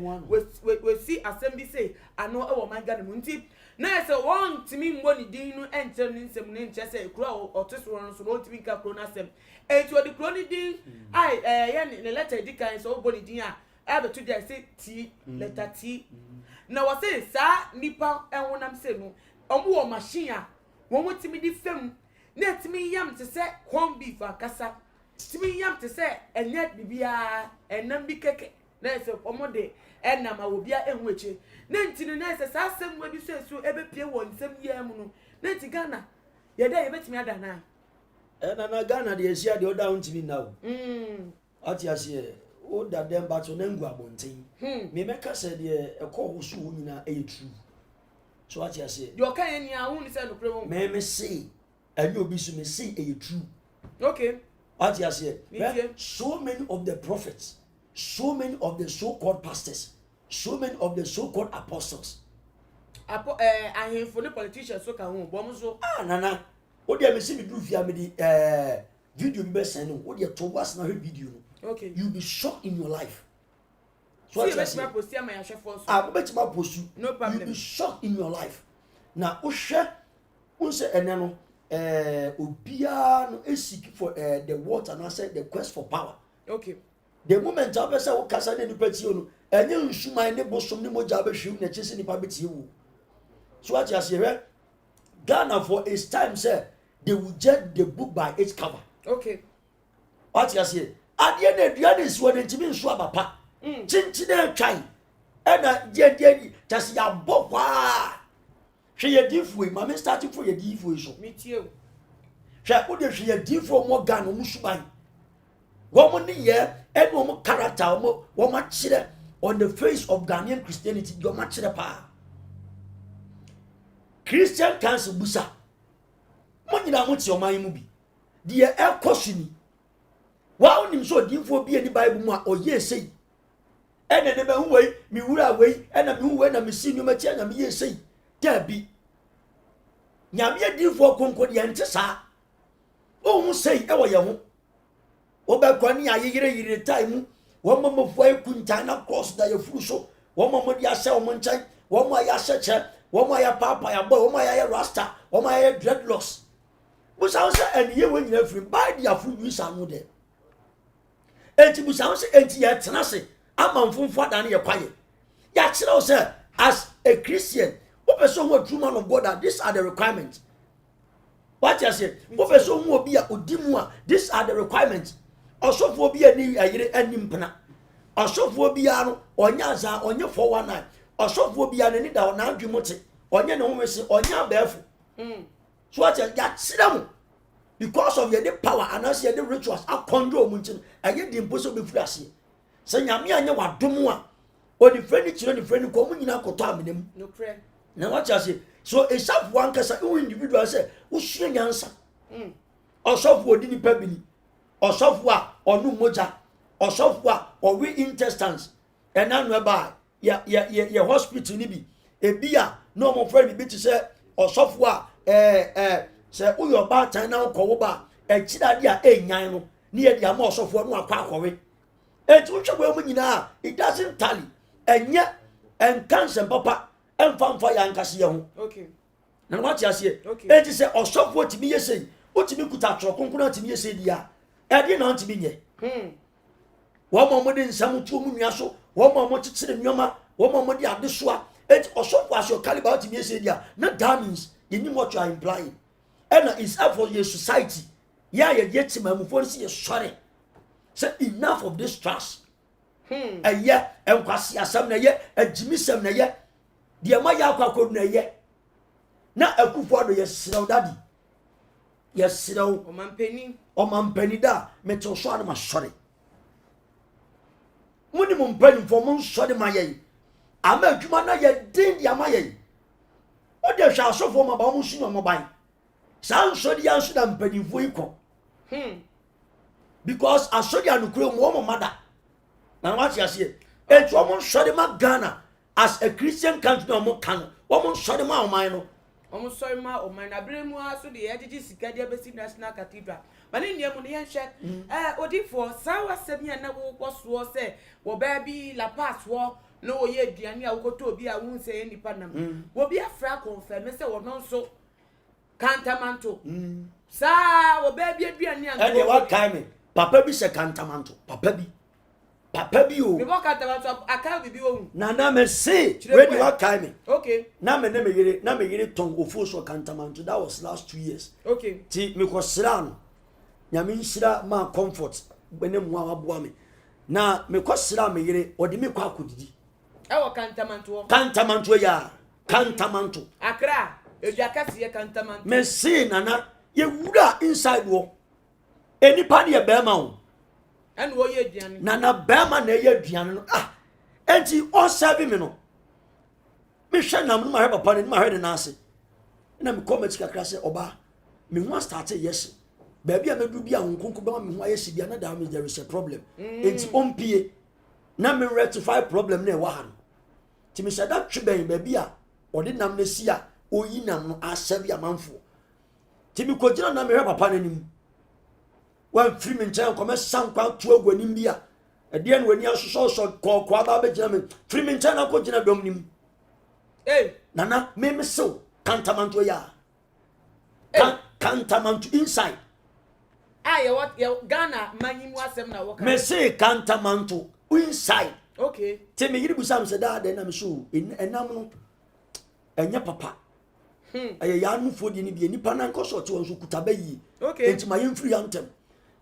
we see asem bi say ano e wo manga ne mu nti na se won timi mbo ni din no enche ni nsem ne nche se ekura o te so no so no timi ka kro na asem etu odi kro ni din ai ye ne letter di kan so bo ni din a betu dia say T letter T na wo say sa nipa enwonam se no omo wo machine a wo mo timi di fam na timi yam te se corn beef akasa timi yam te se enye bibia enam bi keke na se omo de enam a obia enhu eche na ntini na se sa asem wa bi so esu ebepie wo nsem yam no na ti Ghana ye da ye betimi ada na na Ghana de esia de oda untimi na o ati ase o da dem ba to na ngu abonten me meka se de ekọ wo so wo nyina e true so ati ase yo kan eni a hu ni se no premo me say and you be so me say e true okay ati ase so many of the prophets, so many of the so-called pastors, so many of the so-called apostles ahemfo ne politicians so ka hu bom so nana o dia me see me do via me di video bi be send no o dia to was na video no okay you be shocked in your life so you bet my post am ya hwefo so bet my post you no problem you be shocked in your life na o hwe un se ene no obia no seek for the water and say the quest for power okay the moment I say o kasa ne nipa tie no enye nsuman ne bosom ne moja ba hwem na chese nipa betie wo so ati ase hwe Ghana for its time say they will judge the book by its cover. Okay. What you say? At the end of the is when it means swabapa. Chinchina try. And just ya boba. She a diff way, mammy starting for your diff way. Meet you. She put the she a diff for more gun or mushubai. Woman year, and one character, one much on the face of Ghanaian Christianity, your much the power. Christian Council Busa. Money that wants your mind movie. Dear air caution. Wow, him so deep for be any Bible or yes say. And a never way, me would away, and a new when I'm seeing you material and me say. There be. Yamia deep for Concordiantesa. Oh, say, ever young. Obakwani ayire time. One moment for a quintana cross that your fruso. One moment yasha monchan. One more yasha. One more papa, ya boy. One more rasta. One more dreadlocks. But I say, and you when you have free buy the food you sound there. And you sound empty yet, Tanasi. I'm on phone for than your quiet. Yet, sir, as a Christian, what person what true man of God, these are the requirements. What you say? What person will be a udimua, these are the requirements. Also for be a new impana. Also for be an or nyaza on your 419. Also for be an need our now dumote. On your no mercy on your barefoot. So what you got sit down because of your power and as your rituals are control muntin and yet the impossible flashy. Say Yami and you are dumua or the friendly children, the friendly common in our them. No prayer. Now what you say? So a sharp one case individual say, who's she answer? Or software didn't pebble, or software or no moja, or software or we intestines, and none whereby your hospital nibi, a beer, no more friendly bit to say, or software, say, oh, your bar time now, Koba, and Chidadia, Yano, near the Amos of one quack. And which a woman now, it doesn't tally, and yet, and cancer, papa, and found fire and Cassian. Okay. Now what you say? Okay. And you say, or software to me, you say, what to me could touch or concurrent to me, say, dear. I didn't want to be here. One moment in some 2 Munyaso, one moment to sit in Yoma, one moment you have this swap, and or software your caliber to me, say, dear. Not that means you know what you are implying. And it's up for your society. Yeah, you get to my move see sorry. Say enough of this trust. And yeah, and Quasia Samna yet, and Jimmy Samna yet. Dear Maya could na yet. Now a coup for the yes, daddy. Yes, sit down. O man penny da, metal shot my sorry. Minimum penny for mon sorry my yay. I met you man yet, did Yamaye. What there shall so for my bamusin on my bike. Sound so the answer than penny for equal. Because I saw you and crew one mother. Now what you say? It's woman sorry my Ghana as a Christian country no more can. Woman sorry my mine. Almost sorry, ma, or my Nabremo, so the editor Sikadia Basin National Cathedral. But in the Ammonian shed, or for Sawa Semi and Nabo was say, or baby La Paz war, no yet, Diania go to be, I won't say any panam. Will be a frack on Femessa or non so Cantamanto. Sa, or baby, Diania, and what time? Papa be a Cantamanto, Papa be. Papa be you. The walk at I can't be you. Nana me say, where you are coming. Okay. Now me never get it tongue of force or Cantamanto. That was last 2 years. Okay. Ti me was Sirano. Yamin Sira man comfort when them Wawabwami. Now me was Sira me get or the me quackudi. Our Cantamanto. Cantamanto ya. Cantamanto. Accra. If you can't see a Cantamanto. Me say, Nana, you would inside war. Any party a bear mount. And what ye Diana? Nana Bama ne ye Diana. Ah, and she all serving me no. Mission I'm my papa in my head and answer. And I'm coming to Crass Oba. Me want start yes. Baby, I may do be a uncle, me why she be another damage. There is a problem. It's on PA. Now me rectify problem near one. Timmy said that tribune baby or didn't amnesia or inam as savvy a month for. Timmy could not have papa in him. One Freeman Town commence some crowd to a winning beer. At the end, when you saw called Quaba Benjamin, Freeman Town, I could not dominim. Eh, Nana, me so, Cantamanto ya. Cantamanto inside. Aye, what your Ghana, Mani was them now. Me say Cantamanto inside. Okay. Tell me, you do some said that, then I'm sure in a nominal and your papa. ɛyɛ yanu fo di ni bi nipa na nkɔ short wɔn so kuta bɛyi Okay. enti ma yɛn firi ya ntɛm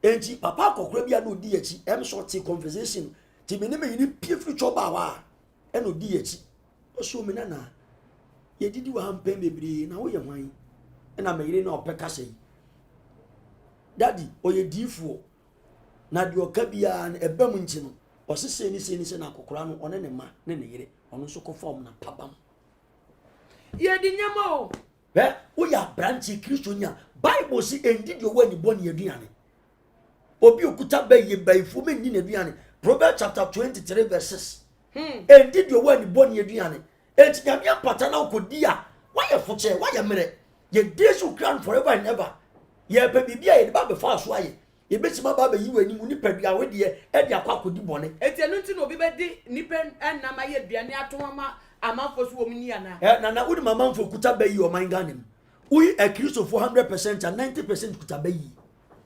enti papa akɔkora bi a na odi akyi ɛm short conversation ti mi ne me yini pie firi twɔ ba wa ɛna odi akyi ɔso mi nana yɛdidi wɔ ha mpɛn bebree na woyɛ hwan ɛna me yere na ɔpɛ kasa yi daddy ɔyɛ diifoɔ na deɛ ɔka biara no ɛbɛ mu nti no ɔsesɛ ni sɛ na akɔkora no ɔne ne ma ne ne yere ɔno nso kɔ fam na pabam Ye di nyama o. hɛ woyɛ aberante kristo nya bible si ɛndi deɛ ɔwɔ anibɔ ne aduane obi okuta bɛyɛ bɛyifoɔ mɛnni n'aduane Proverbs chapter 23 verses ɛndi deɛ ɔwɔ anibɔ ne aduane enti nyame apata na ɔkɔdi a wayɛ fokyɛ wayɛ mmerɛ yɛ days will crown forever and ever yɛpɛ biribi a yɛde ba bɛfa so ayɛ yɛbɛtumi aba abɛyi wɔ anim nipadua wedeɛ ɛde akɔ akɔdi bɔne Eti enu nti na obi bɛdi nipa ɛnam ayɛ aduane ato ama amanfo so wɔ mu ni ana. nana wode mamanfo kuta bɛyi ɔman ghana mu woyi akristofo 100% a 90% kuta bɛyi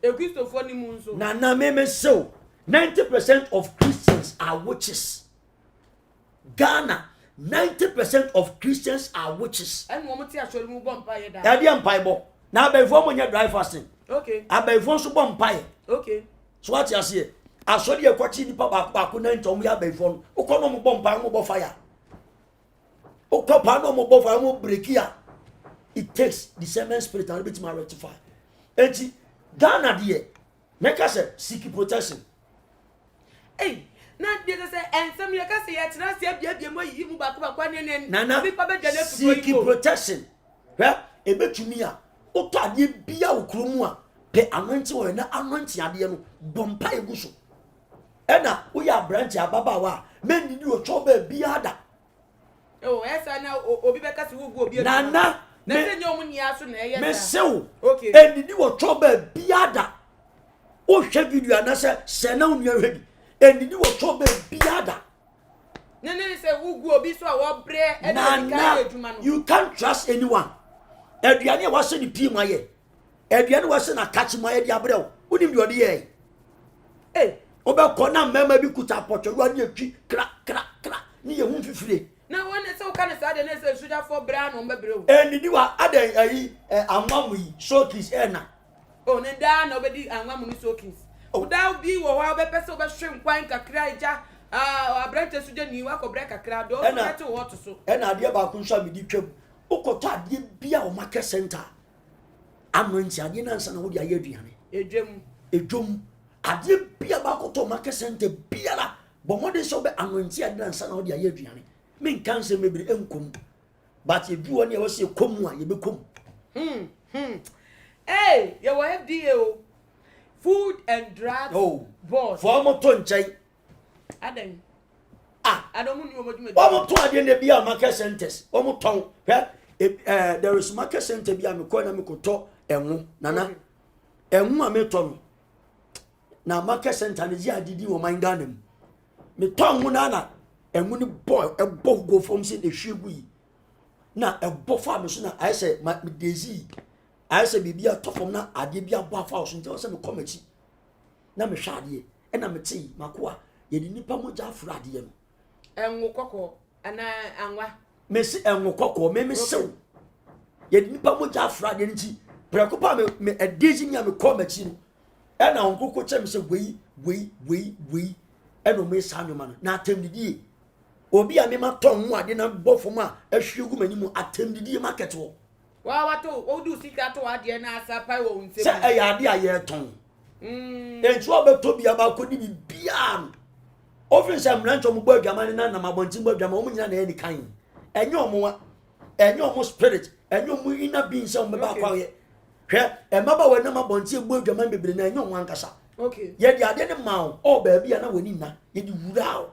Ekristofo ni mu nso. nana meme sew 90% of Christians are witches Ghana 90% of Christians are witches Ɛnu wɔn ti asɔre mu bɔ mpa yɛ da. ɛdeɛ mpaebɔ na abɛyifoɔ mo nyɛ dry fasting Okay. abɛyifoɔ nso bɔ mpaeɛ Okay. so wate aseɛ asɔre yɛ kɔkye nipa baako na ntɔm yɛ abɛyifoɔ no wokɔ no mo bɔ mpaeɛ mo bɔ fire wokɔ paa no mo bɔ fire mo breki a it takes discernment spirit and bit ma rectify enti Ghana deɛ mɛka sɛ seek protection Hey, na deɛ sɛ ensɛm yɛ ka sɛ yɛ tena sɛ biabia mu yi mu baako ne nana nipa bɛ gya ne seek tutu yi. protection hwɛ ebetumi a wotɔ adeɛ bia wo kuro mu a pɛ anɔnte wɔ na anɔnte adeɛ no bɔ mpa egu so ɛna woyɛ aberante ababaawa a mɛnni ni otwɔ bɛɛ bia da Oh, esa na obi bɛ ka sɛ wo gu obi. nana Na me sɛ nyɛ ɔmo nyia so na ɛyɛ. mesew Okay. ɛnini wɔ twɔ bɛɛ bia da wohwɛ video anasɛ sɛ na wo nua hwɛ bi ɛnini wɔ twɔ bɛɛ bia da Ne sɛ wo gu obi so a wɔbrɛ ɛna ka nana yɛ adwuma no. you can't trust anyone aduane a wɔahyɛ ne pii mu ayɛ aduane a wɔahyɛ n'akakye mu ayɛ de abrɛ wo wonim deɛ ɔde yɛɛ Eh, wobɛkɔ na mmarima bi kuta apɔtɔdoa ne atwi kra ne yɛ ho mfifire na wɔn sɛ wo ka ne saa de ne sɛ sojafo brɛ na ɔmo bɛbrɛ wo. ɛnini wa adɛn ayi anwa mu yi showcase ɛna Oh, ne daa na obedi anwa mu no sokins. Oh. Oda bi wɔ hɔ a wobɛpɛ sɛ wobɛhwe nkwan kakra agya aberante so gya ni wakɔbrɛ kakra dɔ Ɛna- ɔbɛte wo hɔ to so. ɛna adeɛ baako nso a mede twam wokɔtɔ adeɛ bia wɔ market center ano nti adeɛ no ansa na wode ayɛ aduane Edwam. ɛdwom adeɛ bia baakɔtɔ market center biara bɔ mmɔden sɛ wobɛ ano nti adeɛ no ansa na wode ayɛ aduane menka nsɛm bebree ɛnkom but ɛduru hɔ ne ɛwɔ sɛ yɛkɔ mu a yɛbɛkɔ mu Hey, yɛwɔ FDA o. Food and Drugs Board. fɔ ɔmotɔ nkyɛn Adan. ah Adan mu ni ɔmo dwuma. ɔmotɔ adeɛ no bi a market centers ɔmotɔn hwɛ there is market center bi a mekɔ na mekɔtɔ ɛnwo nana ɛnwo a metɔ no na market center no gye adidi wɔ man Ghana mu metɔ nwo no ana ɛnwo no ɛbɔ go fam sɛ ɛhwie gu yi na ɛbɔ fa me so na ayɛ sɛ medesi ayɛ sɛ biribi atɔ fam na adeɛ bi abɔ afa wo so nti ɛwɔ sɛ mekɔ m'akyi na mehwɛ adeɛ ɛna metee mako a yɛde nnipa mogya aforo adeɛ no Ɛnwo kɔkɔ ana anwa. mesi ɛnwo kɔkɔɔ me sew yɛde nipa mogya afra deɛ nti prɛko pa me ɛdezi mi a mekɔ m'akyi no ɛna nkoko kyɛ me sɛ wei ɛna ɔmo saa nnwoma no na atɛmdidie obi a mema tɔn mu ade na bɔ fam a ahwie gu m'anim atɛmdidie market wɔ Wa wato odu sika to adeɛ na asa pai wɔ nsɛm. sɛ ɛyɛ ade a yɛtɔn ɛnti wɔbɛtɔ bia baako ne biribiaa no ofin sɛ mmerantɛ ɔmo bɔ adwama ne na nam abɔnten bɔ adwama ɔmo nyina na ɛyɛ ne kan ɛnyɛ ɔmo spirit ɛnyɛ ɔmo inner being sɛ ɔmo bɛba akɔ ayɛ hwɛ ɛmaba wɔ nam abɔnten bɔ adwama bebree na ɛnyɛ ɔmo ankasa Okay. yɛde ade ne ma wo ɔwɔ baabi a na w'ani na yɛde wura wo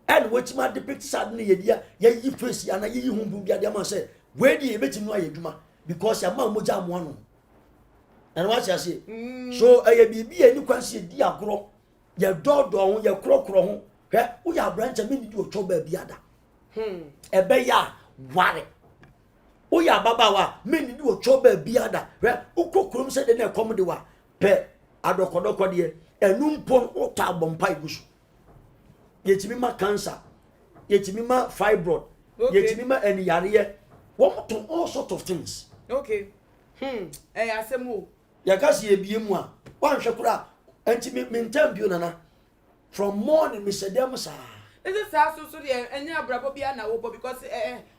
ɛna wɔtumi adepict sɛ ade ne yɛde a yɛyi face ana yɛyi ho bu bi ade ama sɛ wei deɛ yɛbɛtumi no ayɛ adwuma because yɛma wo mogya amoa no ɛna wahyɛ aseɛ so ɛyɛ biribi a ɛni kwan sɛ yɛdi agorɔ yɛdɔɔdɔɔ ho yɛkorɔkorɔ ho hwɛ woyɛ aberantɛ menidi ɔtwɔ baabi ada ɛbɛyɛ a ware woyɛ ababaawa a menidi ɔtwɔ baabi ada hwɛ wokɔ kurom sɛ de na ɛkɔm de wa pɛ adɔkɔdɔkɔ deɛ ɛnu mpo wotɔ abɔmpa egu so yɛtumi ma cancer yɛtumi ma fibroid yɛtumi ma ɛniyareɛ wɔn to all sort of things Okay. Asemo. Yaka si ebie mu a. Wan hwe kura. Enti me ntam bio nana. From morning me sedem sa. This is so the any abrabo bia na wo because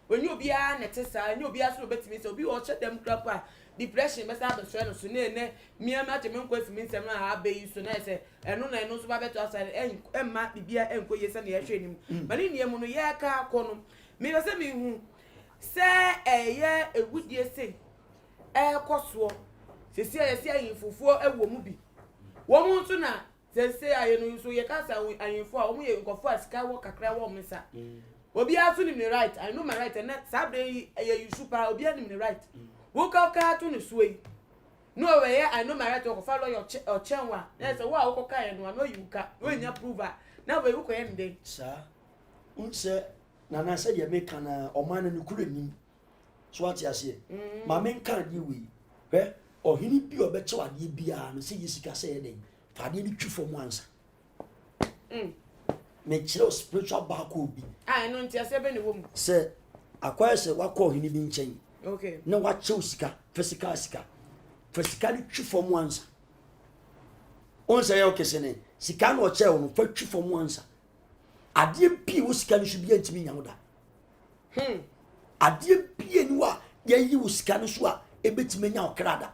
when you be a netesa, and you be a so betimi so be watch them crap depression mess up so so ne me ma te me nkwasi me nsem na abe so na say eno na eno so ba beto aside emma bibia enko yesa na ye hwe nim mani ne mu no ye ka akọ no me be say me hu say eye egudie say koso sesi ayesi ayinfufuo ewo mu bi wo mu nso na sesi ayenu so ye ka sa ayinfo a wo mu ye nkofo asika wo kakra wo mesa obi asu ni right I know my right and that sabre you super obi ani ni right wo ka to ni suwe no we I know my right to follow your chenwa na say wo wo ka ye no no you ka we nya prover na we wo ko ye ndem sa unse na na say ye make na oman na kure nim so ati ase ma men kan di we hwe ohini bi obeche wade bia no say yesika say ye den fade ni twifo mu ansa me kire spiritual back obi no ntia se be ne wo mu se akwai se wakọ ohini bi nchen okay na wache sika physical sika ni twifo mu ansa on say okay se ne sika no che wo fa twifo mu ansa ade bi wo sika no so bi antimi nya woda ade bi ni wa ye yi wo sika no so a ebetime nya okrada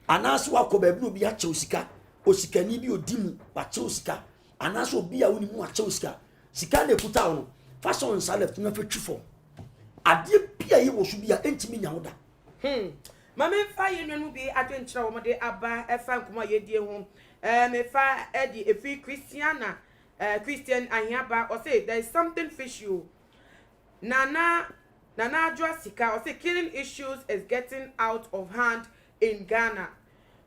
anase wakọ ba bi no bi ache sika o sika ni bi odimu wache sika anase obi a woni mu ache sika na ekuta wo no fashion sa left na fa twifo ade bia yi wo so bia entimi nya woda mama fa ye nanu bi adwenkyerɛ wo mode aba efa nkoma ye die ho me fa edi efi Christian ahiaba or say there is something fishy nana adwa sika or say killing issues is getting out of hand in Ghana.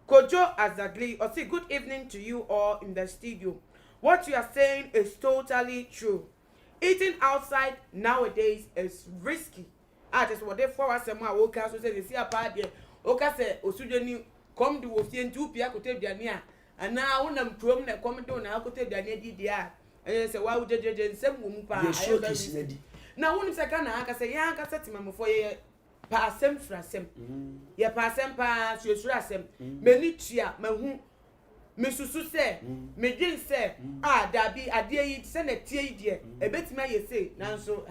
Kojo Azagli or say good evening to you all in the studio. What you are saying is totally true. Eating outside nowadays is risky. Just what they for us ma wo ka so say see apa de o ka say osudeni come the wo fie ntu pia kote duane a ana wonam krom na come do na kote duane di dia say wa wo jejeje nsem wo mu pa na wonim say ka na aka say ya aka say timamfo ye pa asem frasem ye pa asem pa suesuru asem meni tua mahu mesusu se medin se dabi ade yi se na tie yi de ebetimi ayese nanso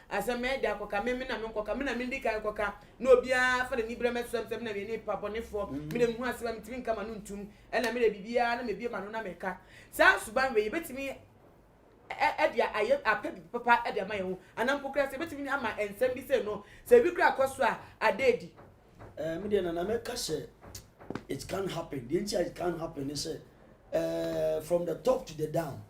aseme de akoka me na me nkoka me na me ndika akoka na obia fa de nibra mesem na me ni paponefo me na mu aseba me timi nka ma no ntum e na me de bibia na me bia ma no na meka sa suban we ebetimi edia aye apebi papa edia ma yehu anampokra se ebetimi ama ensem bi se no se bi kra akoso a adedi me de na meka se it can happen. The answer it can happen is from the top to the down.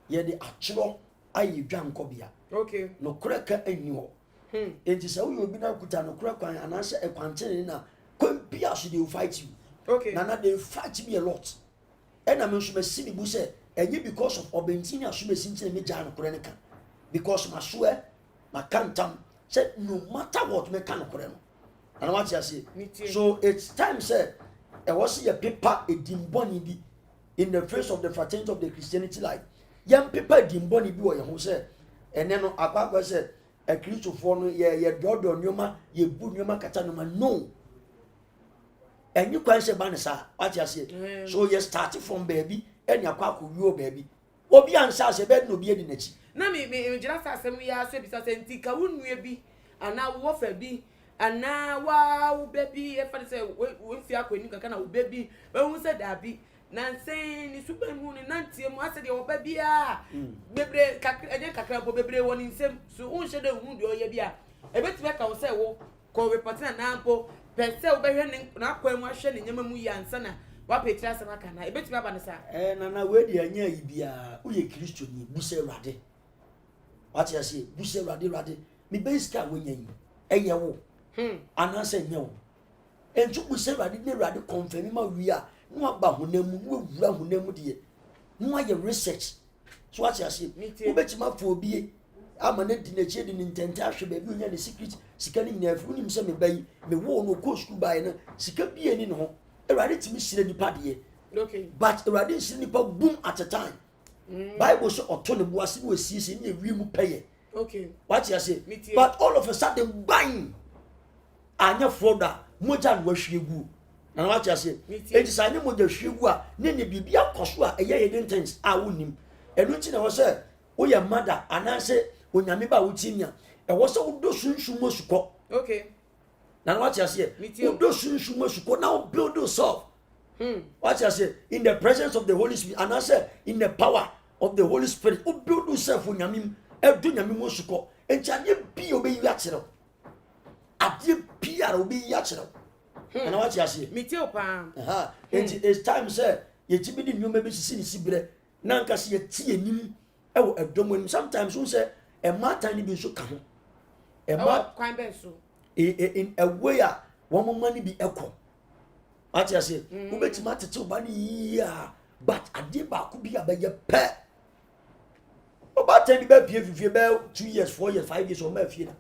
Yeah, the actual ayi dwan kobia. Okay. No kreka eni ho. Enti say we obi na kuta no kreka and answer e kwantene na kwempia so they fight you. Okay. Na they fight me a lot. And I mean so me see me say enye because of obentini so me sintin me ja no kore nka. Because my swear my kantam said no matter what me kan no kore no. And what you say? So it's time say I was a paper a dimboni bi in the face of the fraternity of the Christianity life. Young people dimboni bi or who say, and then Abba said a Christian for no ye draw on yoma, ye boot yoma katanoma. No, and you can't say Banasa, what you say. So you started from baby and your quack your baby. Obi answers a bed no be in it. Na me just as we are so because Antica wouldn't we be and now warfare be. And now, wow, baby, if I say, we fear when you can, baby, but we said that be Nancy, super moon, and Nancy, and I said, your baby, baby, Cacabo, baby, one in some, so one should have wound your yabia. A bit like I say, oh, call reporting an ample, per se, obeying, not when we're shedding Yamamu and Sana, what pay trust and I can, I bet you have an answer. And I wear the anya be a Christian, Busse Raddy. What you say, Busse Raddy, me base car winning, a yaw. Anase nyawo entu bu se rade ne rade confirm ma wia no aba honam wo wura honam de no aye research so what you say wo betima fo obie ama na di na chie di intenta ahwe ba bi onya ne secret sika ni nyina afu nim se me bayi me wo no ko school bayi na sika bie ni no e rade timi sire nipa de okay but rade sire nipa boom at a time Bible so oto ne boase wo siesie ni ewi mu peye okay what you say but all of a sudden bang anya froda moja no hwie gu na what you say enti sa nye moja hwie gu a ne ne bibia koso a eye ye things a wonim enu nti na wo se wo ye mother anase onyame ba wo timia e wo se wo do sunsun mosuko okay na what you say wo do sunsun mosuko na wo build yourself what you say in the presence of the Holy Spirit anase in the power of the Holy Spirit wo build yourself onyame e do nyame mosuko enti ade bi obeyi akere ade bi ara obeyi akere na what you say me tell pa it's time say ye tibi di nyoma bi sisi ni sibre na nka se ye tie nim e wo edom nim sometimes we say e mata ni bi so ka ho e ma kwan ben so in a way a wo mo mani bi ekọ what you say wo beti mata te oba ni ya but ade ba ko bi abaye pe oba te ni ba pie fifie be 2 years 4 years 5 years o ma fie na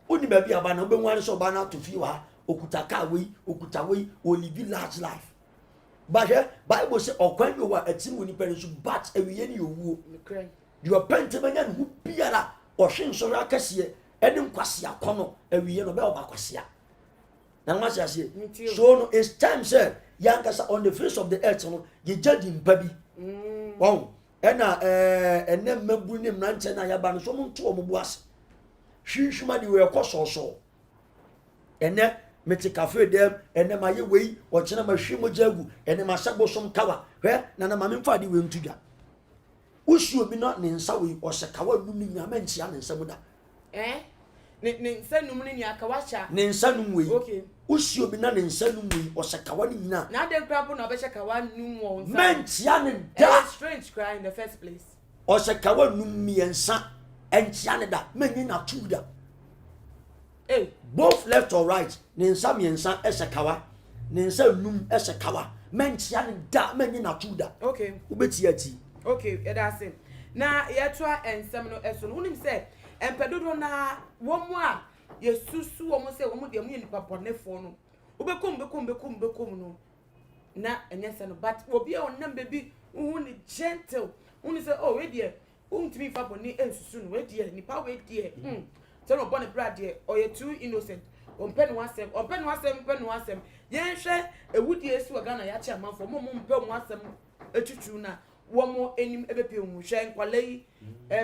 oni ba bi aba na obe nwan so oba na to fie wa okutaka we o live large life but Bible say okwan yo wa atim woni pere so but ewiye ni owuo your pentemanya no biara o hwe nsoro akase ene nkwase akono ewiye no be oba kwase na nwase ase so no it's time say yankasa on the face of the earth no ye jadi mpabi wow ena ene mabu ne mranche na yaba no so mo nto omubu ase hwihwima di we ekososo ene meti cafe dem ene ma ye wei o chena ma hwi mo jagu ene ma sagbo som kawa hwe na na ma me mfa de we ntudwa usu obi no ne nsa wei o se kawa num ni nyama ntia ne nsa mu da ne nsa num ni akawa cha ne nsa num wei okay usu obi na ne nsa num wei o se kawa ni nyina na de krapo na be che kawa num wo nsa mentia ne da strange cry in the first place o se kawa num mi ensa entia ne da menyi na tuda both left or right ne nsa miensa esekawa ne nsa num esekawa mentia ne da menyi na tuda okay ubeti ati okay that's it na yetwa ensem no eso no unim say empedodo na womu a yesusu womu say womu de mu nipa ponefo no ubekom no na enyese no but obi a onam baby hu ni gentle uni say oh we there untimi fa poni ensusu no we there nipa we there so no born brad there or you too innocent on pen wasem yen hwe ewudi esu oga na ya che amanfo mo mpem wasem etutu na womo enim ebepe mu hwe nkwalai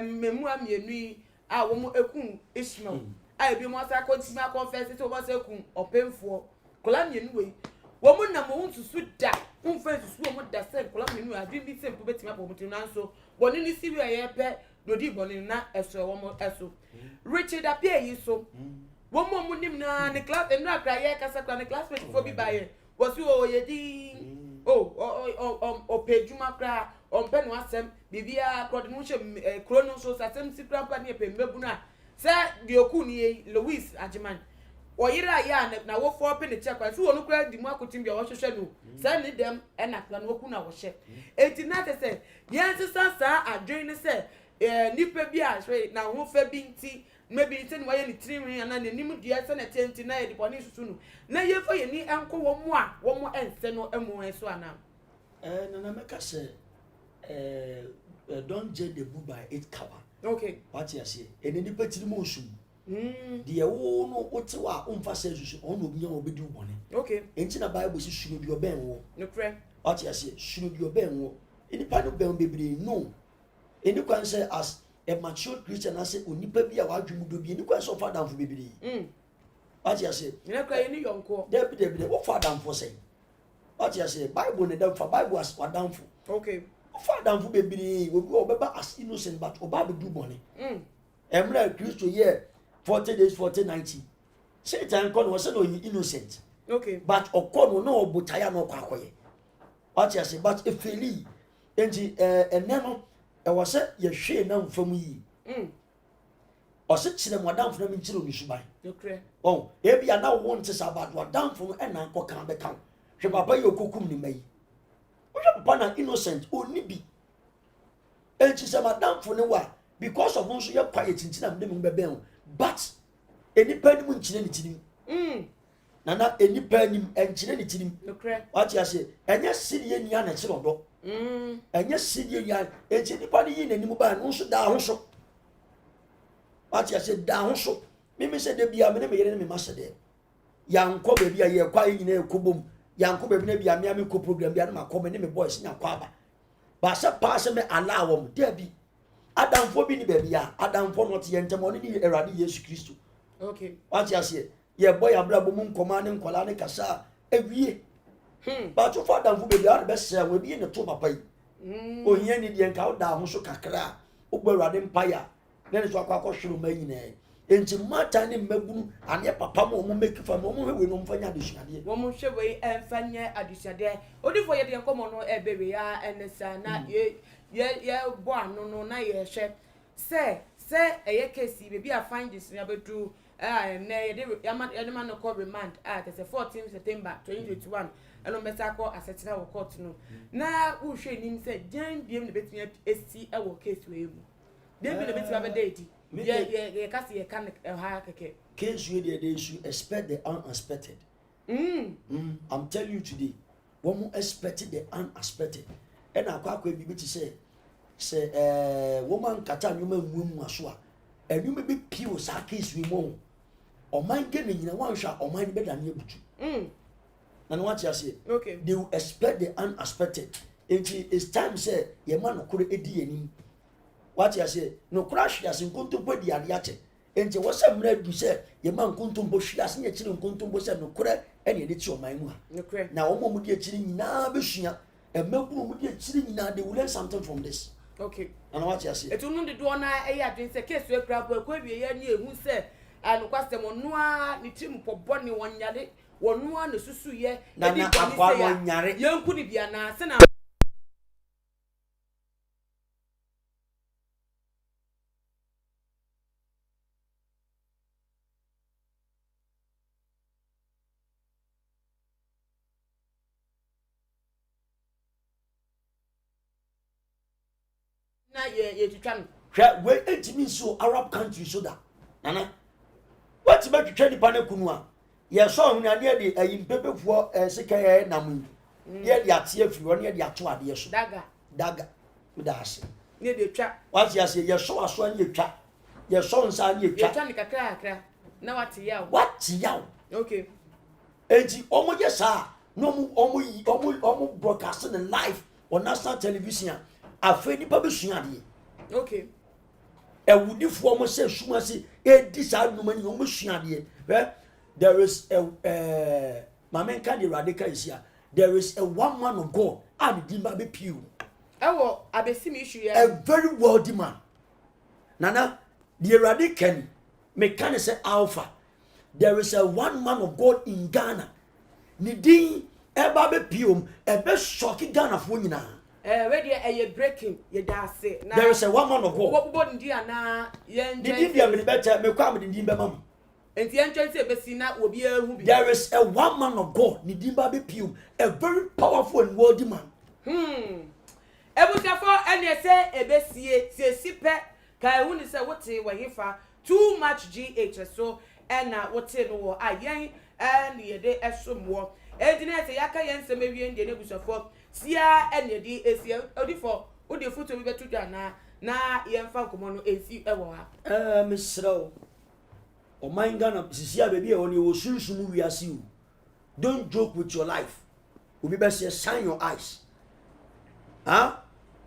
memu amienu a womo ekun Ishmael a ebi mo asa konti ma confess to mo sa ekun opemfo kola mienu we womo na mo nsusu da mfa nsusu womo da se kola mienu adwin bi sempo betima po mutu na nso boni ni sibi ayepe dodi boni na eso womo eso Richard apia yi so womo munim na ne class enu akra ye kasa kwa ne classmate fo bi baye wosu o yedi o pejuma kra on pen wasem bibia coordination chrono so satem sikra pa ne pembebu na se de oku ni Louis Ajiman oyira ya na wo for pen check kwa so onu kra di mu akotim bia wo hwehwe no se ne dem na kra no oku na wo hye enti na te se yensa sa adwen ne se nipa bi a hwe na ho fa bi nti maybe it's any way ni trim na nim dia se na tenti na de boni susu no na ye fa ye ni enko wo mo a wo mo ense no emu enso ana na meka se don't judge the book by its cover okay what you say eni ni petiri mo osum de wo no wotewa umfa se susu on obi yan obedi ubone okay enti na bible si sunu bi oben wo no pray what you say sunu bi oben wo eni pa no ben bebre no eni kwan say as a mature Christian as onipa bi a wadwum do bi eni kwan so father for bebre what you say eni kwan eni yonko de wo father for say what you say bible ne dem for bible as wadam for okay father for bebre we go obeba as innocent but oba be do bone emra Christo year 40 days 40 90 Satan kon was no innocent okay but okon no obutaya no kwakoye what you say but if feli enti eneno e was ye hwe na mfam yi o se kire modam fo na mi kire onusuban okay e bia na wo nte sa bad modam fo no e na nko kan be kan hwe papa ye okokum ni mai o hwe papa na innocent oni bi enti se modam fo ne wa because of nso ye quiet tintina mde mu bebe but enipa ni mu nkine ni tinim nana enipa ni nkine ni tinim okay what you say enye siriye ni ana kire odo enye siriye ya enti nipa ni yi na nimu ba no so da ho so what you say da ho so mimi se de bia me ne me yere ne me ma se de yankɔ baabi a yɛkɔ a yɛnyina yɛkɔbom yankɔ baabi na bia mea mekɔ program bia na makɔ me ne me boys nya kɔ aba baasɛ paa sɛ me allow wɔm dabi adamfoɔ bi ne baabi a adamfoɔ no ɔte yɛ ntɛm ɔne ne awurade yesu kristo okay wate aseɛ yɛbɔ yɛabrabɔ mu nkɔma ne nkɔla ne kasa a awie baatofo adamfo baabi a wode bɛsrɛ wo ebi ne to papa yi ohia ni deɛ nka woda ho so kakra a wobɔ awurade mpaeɛ a na ne so akɔ akɔhwere ma nyinaa enti mmata ne mmabunu aneɛ papa ma ɔmo make fa ma ɔmo hwɛ wei no ɔmfa nyɛ adesuadeɛ wɔn hwɛ wei ɛmfa nyɛ adesuadeɛ odifo yɛ deɛ nkɔmɔ no ɛbɛwe ya ɛne sa na yɛ bɔ ano no na yɛhwɛ sɛ ɛyɛ kesi beebi a findings na bɛdu ɛnɛ yɛde ma no kɔ remand a tɛsɛ 14 September 2021 ɛno mbɛsa akɔ asɛkyerɛ wɔ court no na wohwɛ nim sɛ gyan biem na bɛtumi esi ɛwɔ case wei mu biem na bɛtumi abɛda edi yɛ kasi yɛ kan ɛha kɛkɛ case wey they should expect the unexpected I'm telling you today wɔn expect the unexpected ɛna akɔ bi bi ti sɛ wɔn ankata nneɛma mu aso a ɛnneɛma bi pii wɔ saa case wei mu ɔman gɛ ne nyina wɔn ahwɛ a ɔman ne bɛ da ne ebutu na no wate aseɛ okay they will expect the unexpected nti it's time sɛ yɛma nokore edi yɛnim wate aseɛ nokore ahwe ase nkontompo di ade akyɛ nti wɔsɛ mmerɛ du sɛ yɛma nkontompo hwe ase ne kyerɛ nkontompo sɛ nokore ɛne yɛde ti ɔman mu ha na wɔn mu di akyire nyinaa bɛsua mmabunu mu di akyire nyinaa they will learn something from this okay na wate aseɛ etu no de do na ɛyɛ adwen sɛ case we kra po ekɔ wie yɛ ne ehu sɛ anokwasɛm ɔnoa ne tim pɔbɔ ne wɔnyale wɔnoa ne susu yɛ na akwa wɔnyare yɛnku ne bia na sɛ na na ye twitwa no hwɛ we etimi so Arab country so da nana what be twitwa nipa na kunu a ye so hu na de ayi mpepefuo sika ye nam ye de ate afiri wo ne de ato ade so daga udase ne de twa what you say ye so aso an ye twa ye so nsa an ye twa ye twa ne kakra na wate yawo okay enti omo je sa no omo broadcast the live on national television afei nipa besua ade okay ewudifoɔ mo sɛ suma se edi saa nnoma ni omo sua ade there is a mamenka de radical isia there is a one man of God and the dimba be piu ɛwɔ abesimi issue a very wealthy man nana the radical mekane say alpha there is a one man of God in Ghana ni din eba be pium ebe shoki Ghana fo nyina where there breaking ye da say there is a one man of God what body ndi ana ye nje the dia me better me kwa me din be mam enti enche say besi na obi ahu bi there is a one man of God ni dimba be pium a very powerful and wealthy man ebusafo ene say ebesie sie pe kai hu ni say wote wa hefa too much GH so ena wote no wo ayen and ye de esomwo engineer say yaka yen se mewie ndi ne busafo sia ene di esie odifo odi foto bi betu dwa na yemfa komo no esi ewo ha misro o manga sisi abebi e woni wo sunsun wiase o don't joke with your life obi be say shine your eyes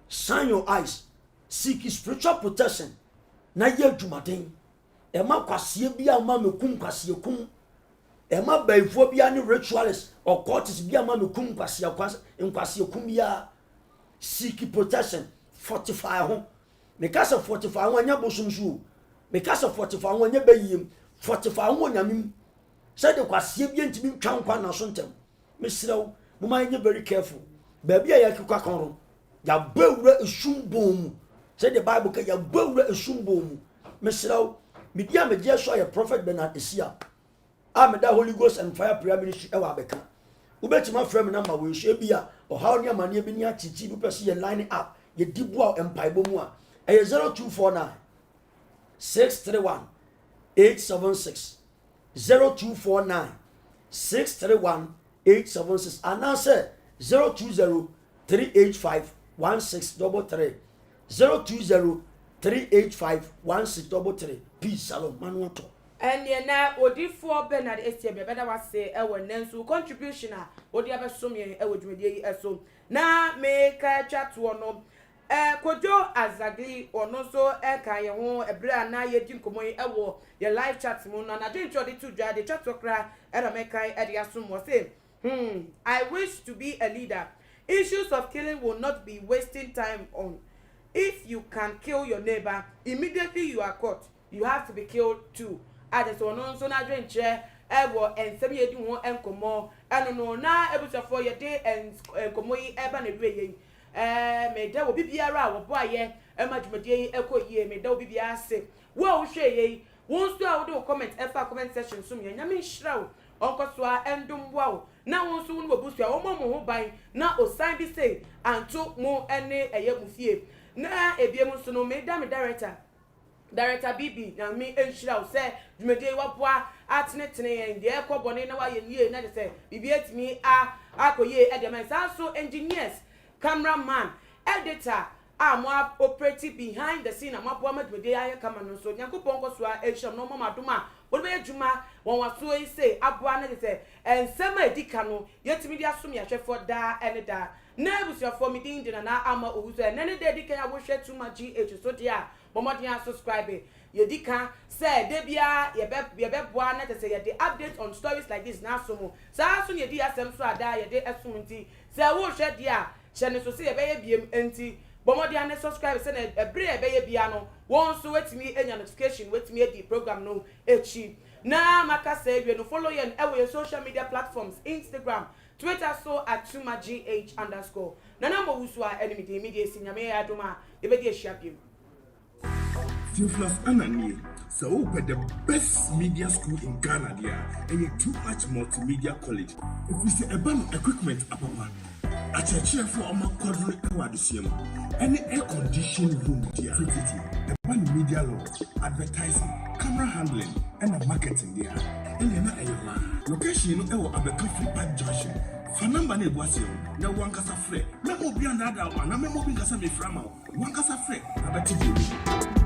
shine your eyes seek spiritual protection na ye adwumaden e ma kwasie bia ma mekum kwasie kum e ma baifo bia ne ritualist or cultists bia ma mekum kwasie kum bia seek protection fortify ho me ka say fortify ho anya bosumsu me ka say fortify ho anya bayim fortify ho nyamim say de kwasie bia ntimi twa nkwa na so ntem me srew mo ma nye very careful ba bia yakikwa konro ya bawura esumbom say the Bible ka ya bawura esumbom me srew me dia me je so ya prophet Bernard Esia me da Holy Ghost and Fire Prayer Ministry e wa beka ubetima frame number we hwe bia o how ne amane bi ni achichi bi pese ye line up ye dibu empaibo mu a e 0249 631 876 0249 631 876 anase 020 385 1633 020 385 1633 peace salom manuato and ye na odi for Bernard Estiebe better was say e won nanso contribution a odi abesom ye e wodwedie eso na make chat no Kojo Azagli ono so ka ye ho ebre na ye di nkomo ye wo ye live chat mu na dey try to dwa dey chat okra e na make e dey asom mo say I wish to be a leader. Issues of killing will not be wasting time on. If you can kill your neighbor, immediately you are caught. You have to be killed too. Ade so no so na dwen che e wo ensem ye di ho enkomo eno no na ebusafo ye dey enkomo yi eba na dwe ye me da wo bibiara wo boaye e madwumadie ekoyie me da wo bibiara se wo hwe ye won so a wo do comment efa comment section so me nyame nhirawo onkoso a endomboa wo na won so wo bobusu a wo mo ho ban na osan bi say anto mo ene eye mufie na ebiem so no me da me director BB na me enhirawo se dwumadie wo boa atene yen de ekobone na wa ye nie na de se bibietimi akoye e de man so engineers cameraman, editor, more operative behind the scene. I'm up with the eye camera. So, Yankupon Swa, Elsham, no Mama Duma, what way Juma, one was so say, Abuana say, and Sama Dicano, yet media sumia chef for da and da. Nervous your for me dinner and armor who's and any dedicated I will share to my GH so dear, Momodia subscribe. Ye dika say debia ye be buana to say the update on stories like this now so mo. Sa so ye dia sem so ada ye de asumunti. Say wo share dia channel so say be biem enti Momodia ne subscribe say na ebre be bia no won so wetimi enya notification wetimi e di program no echi. Na maka say we no follow yen e we social media platforms Instagram Twitter so @tumagh_. Na number wuswa enemy the media sinyame adoma e be di ehia biem. Theophilus Anani, so open the best media school in Ghana there, and a too much multimedia college. If we say about equipment, a church for a quadruple ewadisium, any air conditioned room there, about media law, advertising, camera handling, and marketing there. And you're not a location, Abeka Flipper Junction. Fanamba ne boasio na wankasa frɛ na obi anada wa na me mo bi nkasa me frama wankasa frɛ na bɛti